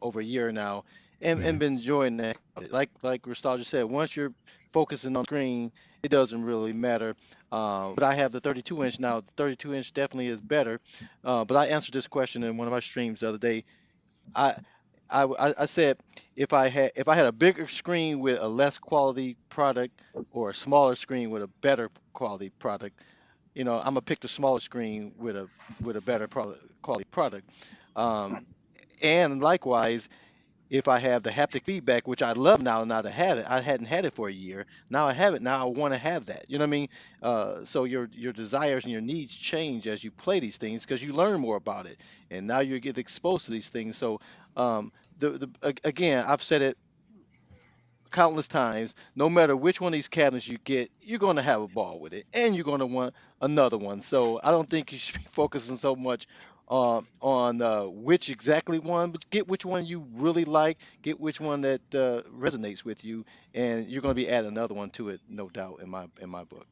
over a year now, and been enjoying that. Like Nostalgia said, once you're focusing on screen, it doesn't really matter. But I have the 32-inch now. The 32-inch definitely is better. But I answered this question in one of my streams the other day. I said if I had a bigger screen with a less quality product or a smaller screen with a better quality product, you know, I'm gonna pick the smaller screen with a better quality product. And likewise, if I have the haptic feedback, which I love now that I had it, I hadn't had it for a year. Now I have it. Now I want to have that. You know what I mean? So your desires and your needs change as you play these things because you learn more about it, and now you get exposed to these things. So again, I've said it countless times. No matter which one of these cabinets you get, you're going to have a ball with it, and you're going to want another one. So I don't think you should be focusing so much on which exactly one, but get which one you really like, get which one that resonates with you, and you're going to be adding another one to it, no doubt, in my book.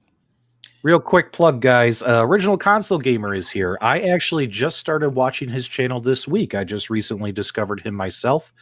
Real quick plug, guys. Original Console Gamer is here. I actually just started watching his channel this week. I just recently discovered him myself.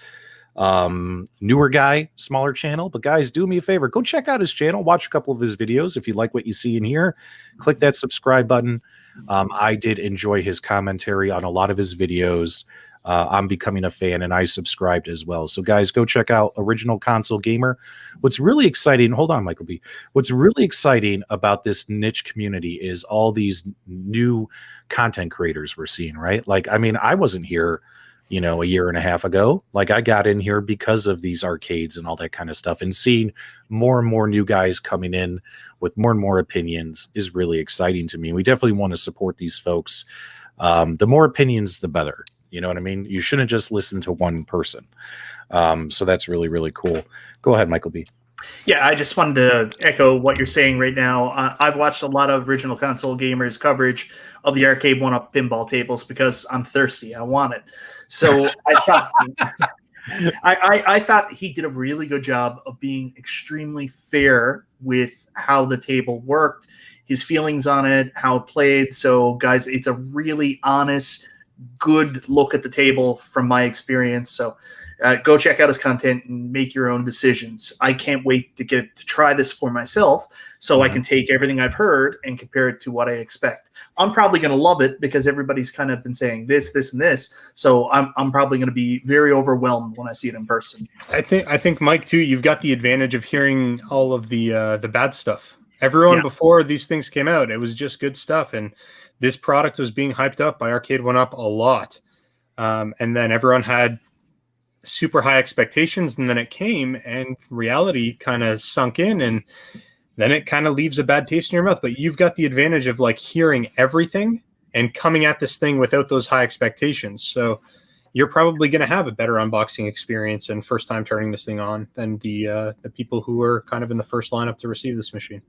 Newer guy, smaller channel, but guys, do me a favor, go check out his channel, watch a couple of his videos. If you like what you see in here, click that subscribe button. I did enjoy his commentary on a lot of his videos. I'm becoming a fan, and I subscribed as well. So guys, go check out Original Console Gamer. What's really exciting, hold on, Michael B. What's really exciting about this niche community is all these new content creators we're seeing, right? Like, I mean, I wasn't here, you know, a year and a half ago. Like, I got in here because of these arcades and all that kind of stuff, and seeing more and more new guys coming in with more and more opinions is really exciting to me. We definitely want to support these folks. The more opinions, the better. You know what I mean? You shouldn't just listen to one person. So that's really, really cool. Go ahead, Michael B. Yeah, I just wanted to echo what you're saying right now. I've watched a lot of Original Console Gamers coverage of the Arcade1Up pinball tables because I'm thirsty. I want it. So I thought I thought he did a really good job of being extremely fair with how the table worked, his feelings on it, how it played. So, guys, it's a really honest, good look at the table from my experience. So go check out his content and make your own decisions. I can't wait to get to try this for myself so I can take everything I've heard and compare it to what I expect. I'm probably going to love it because everybody's kind of been saying this, and this. So I'm probably going to be very overwhelmed when I see it in person. I think Mike too, you've got the advantage of hearing all of the bad stuff. Everyone before these things came out, it was just good stuff, and this product was being hyped up by Arcade1Up a lot. And then everyone had super high expectations, and then it came and reality kind of sunk in, and then it kind of leaves a bad taste in your mouth. But you've got the advantage of like hearing everything and coming at this thing without those high expectations. So you're probably going to have a better unboxing experience and first time turning this thing on than the people who are kind of in the first lineup to receive this machine.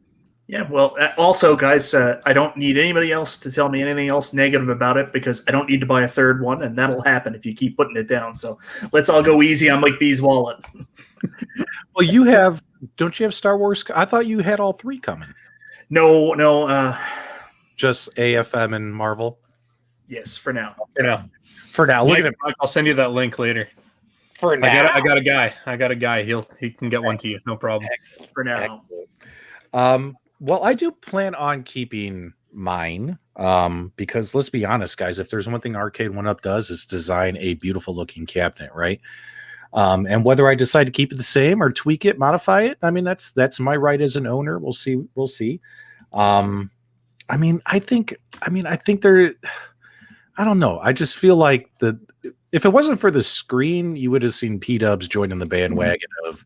Yeah, well, also, guys, I don't need anybody else to tell me anything else negative about it because I don't need to buy a third one, and that'll happen if you keep putting it down. So let's all go easy on Mike B's wallet. Well, don't you have Star Wars? I thought you had all three coming. No. Just AFM and Marvel? Yes, for now. For now. Look Mike, at him. I'll send you that link later. For now. I got a guy. He can get one to you. No problem. Excellent. For now. Well, I do plan on keeping mine because let's be honest, guys, if there's one thing Arcade1Up does is design a beautiful looking cabinet, right? And whether I decide to keep it the same or tweak it, modify it, I mean, that's my right as an owner. We'll see. We'll see. I think they're, I don't know. I just feel like if it wasn't for the screen, you would have seen P-Dubs joining the bandwagon of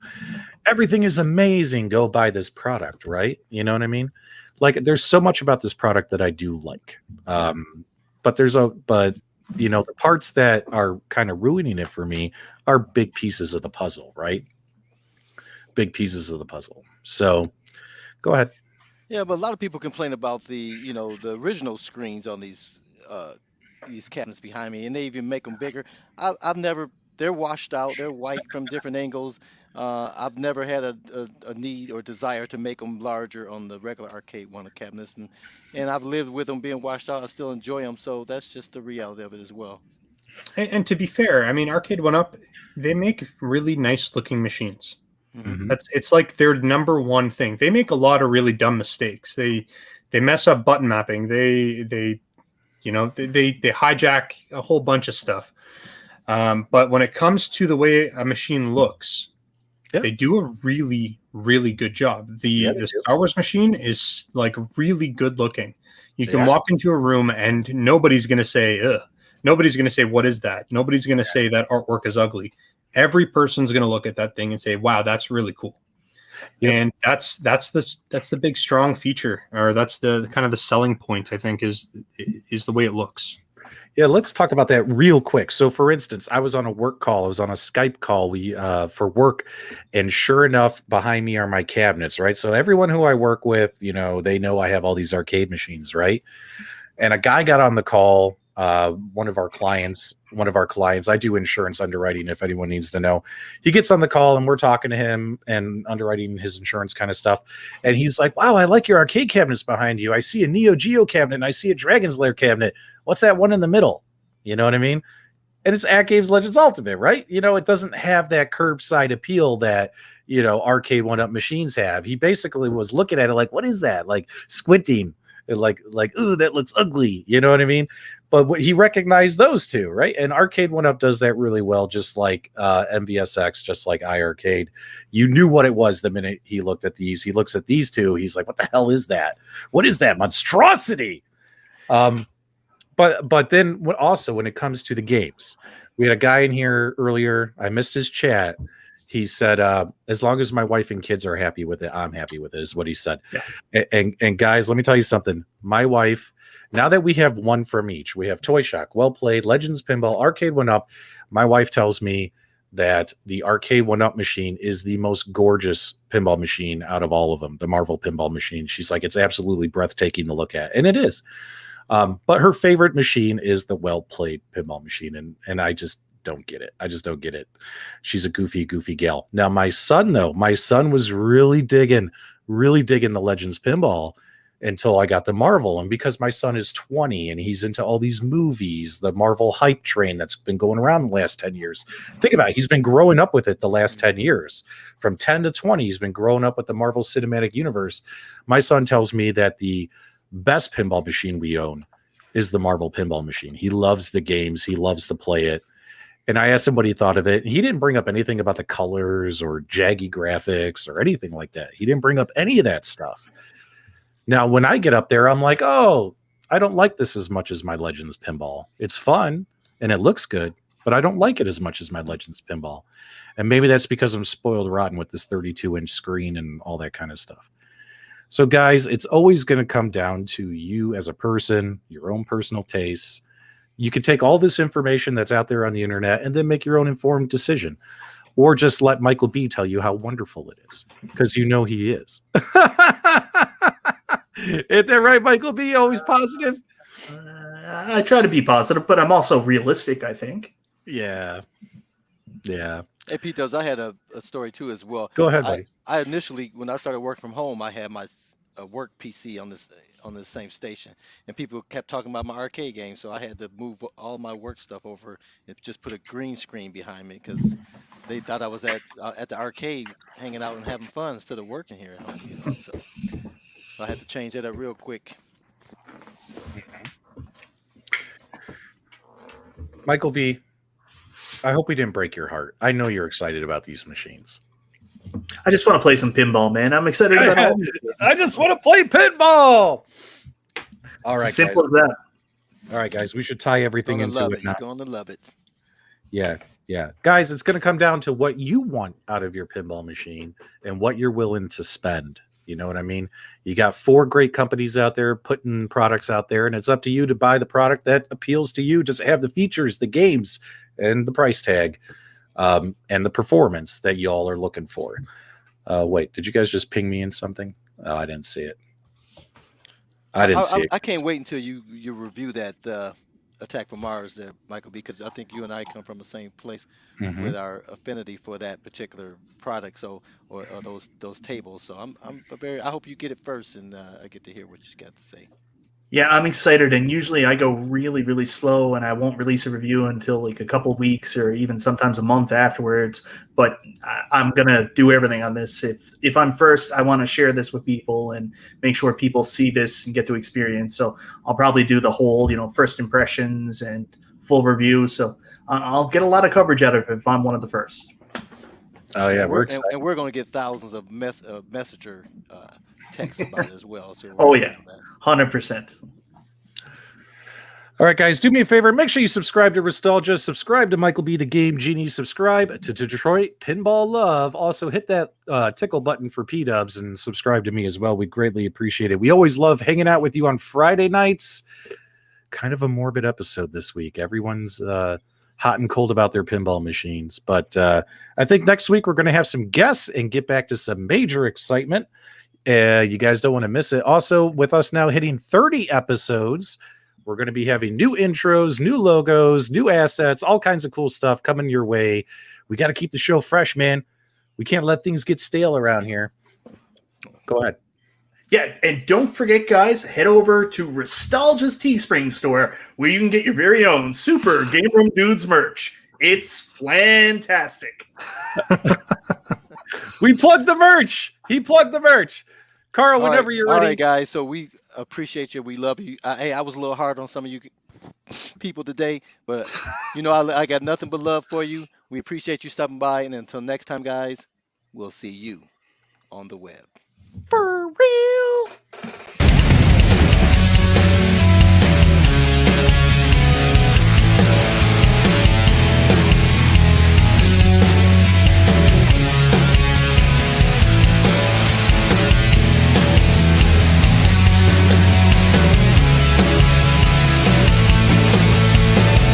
everything is amazing. Go buy this product, right? You know what I mean? Like, there's so much about this product that I do like. But the parts that are kind of ruining it for me are big pieces of the puzzle, right? Big pieces of the puzzle. So go ahead. Yeah, but a lot of people complain about the original screens on these cabinets behind me, and they even make them bigger. I've never. They're washed out. They're white from different angles. I've never had a need or desire to make them larger on the regular Arcade1Up cabinets, and I've lived with them being washed out. I still enjoy them, so that's just the reality of it as well. And to be fair, I mean, Arcade1Up, they make really nice looking machines. Mm-hmm. It's like their number one thing. They make a lot of really dumb mistakes. They mess up button mapping. They hijack a whole bunch of stuff. But when it comes to the way a machine looks, they do a really, really good job. The Star Wars machine is like really good looking. You can walk into a room and nobody's going to say, ugh. Nobody's going to say, what is that? Nobody's going to say that artwork is ugly. Every person's going to look at that thing and say, wow, that's really cool. Yep. And that's the big strong feature, or that's the kind of the selling point, I think, is the way it looks. Yeah, let's talk about that real quick. So, for instance, I was on a work call. I was on a Skype call for work, and sure enough, behind me are my cabinets, right? So everyone who I work with, they know I have all these arcade machines, right? And a guy got on the call. One of our clients, I do insurance underwriting, if anyone needs to know. He gets on the call and we're talking to him and underwriting his insurance kind of stuff. And he's like, wow, I like your arcade cabinets behind you. I see a Neo Geo cabinet and I see a Dragon's Lair cabinet. What's that one in the middle? You know what I mean? And it's AtGames Legends Ultimate, right? It doesn't have that curbside appeal that, Arcade1Up machines have. He basically was looking at it like, what is that? Like squinting. Like, ooh, that looks ugly. You know what I mean? But he recognized those two, right? And Arcade1Up does that really well, just like MVSX, just like iiRcade. You knew what it was the minute he looked at these. He looks at these two. He's like, what the hell is that? What is that monstrosity? But then also when it comes to the games, we had a guy in here earlier. I missed his chat. He said, as long as my wife and kids are happy with it, I'm happy with it, is what he said. Yeah. And guys, let me tell you something. My wife, now that we have one from each, we have Toy Shock, Well Played, Legends Pinball, Arcade1Up. My wife tells me that the Arcade1Up machine is the most gorgeous pinball machine out of all of them, the Marvel pinball machine. She's like, it's absolutely breathtaking to look at. And it is. But her favorite machine is the Well Played pinball machine. And I just don't get it. I just don't get it. She's a goofy gal. Now, my son was really digging the Legends pinball until I got the Marvel. And because my son is 20 and he's into all these movies, the Marvel hype train that's been going around the last 10 years. Think about it. He's been growing up with it the last 10 years. From 10 to 20, he's been growing up with the Marvel Cinematic Universe. My son tells me that the best pinball machine we own is the Marvel pinball machine. He loves the games. He loves to play it. And I asked him what he thought of it. He didn't bring up anything about the colors or jaggy graphics or anything like that. He didn't bring up any of that stuff. Now, when I get up there, I'm like, oh, I don't like this as much as my Legends pinball. It's fun and it looks good, but I don't like it as much as my Legends pinball. And maybe that's because I'm spoiled rotten with this 32-inch screen and all that kind of stuff. So, guys, it's always going to come down to you as a person, your own personal tastes. You can take all this information that's out there on the internet and then make your own informed decision. Or just let Michael B tell you how wonderful it is, because he is. Isn't that right, Michael B? Always positive? I try to be positive, but I'm also realistic, I think. Yeah. Hey, Pete, I had a story too as well. Go ahead, buddy. I initially, when I started working from home, I had my work PC on the same station, and people kept talking about my arcade game, so I had to move all my work stuff over and just put a green screen behind me because they thought I was at the arcade hanging out and having fun instead of working here at home. So I had to change that up real quick. Michael B, I hope we didn't break your heart. I know you're excited about these machines. I just want to play some pinball, man. I'm excited about all these games. I just want to play pinball. All right, Simple guys. as that. All right, guys. We should tie everything Gonna into love it it. now. You're gonna love it. Yeah. Guys, it's going to come down to what you want out of your pinball machine and what you're willing to spend. You know what I mean? You got 4 great companies out there putting products out there, and it's up to you to buy the product that appeals to you. Just have the features, the games, and the price tag, and the performance that y'all are looking for. Wait, did you guys just ping me in something? Oh, I didn't see it. I didn't see it. I can't wait until you review that Attack from Mars there, Michael, because I think you and I come from the same place with our affinity for that particular product. So or those tables. So I hope you get it first, and I get to hear what you got to say. Yeah, I'm excited, and usually I go really, really slow, and I won't release a review until like a couple weeks or even sometimes a month afterwards. But I'm gonna do everything on this. If I'm first, I want to share this with people and make sure people see this and get to experience. So I'll probably do the whole, first impressions and full review. So I'll get a lot of coverage out of it if I'm one of the first. Oh yeah, we're excited. And we're gonna get thousands of messenger texts about it as well. So oh yeah, 100%. All right, guys, do me a favor. Make sure you subscribe to Nostalgia, subscribe to Michael B. the Game Genie, subscribe to Detroit Pinball Love. Also, hit that tickle button for P-Dubs and subscribe to me as well. We'd greatly appreciate it. We always love hanging out with you on Friday nights. Kind of a morbid episode this week. Everyone's hot and cold about their pinball machines. But I think next week we're going to have some guests and get back to some major excitement. You guys don't want to miss it. Also, with us now hitting 30 episodes, we're going to be having new intros, new logos, new assets, all kinds of cool stuff coming your way. We got to keep the show fresh, man. We can't let things get stale around here. Go ahead. Yeah, and don't forget, guys, head over to Nostalgia's Teespring store where you can get your very own Super GameRoom Dudes merch. It's fantastic. We plugged the merch. He plugged the merch. Carl, All whenever right, you're ready. All right, guys. So we appreciate you. We love you. Hey, I was a little hard on some of you people today, but I got nothing but love for you. We appreciate you stopping by, and until next time, guys, we'll see you on the web.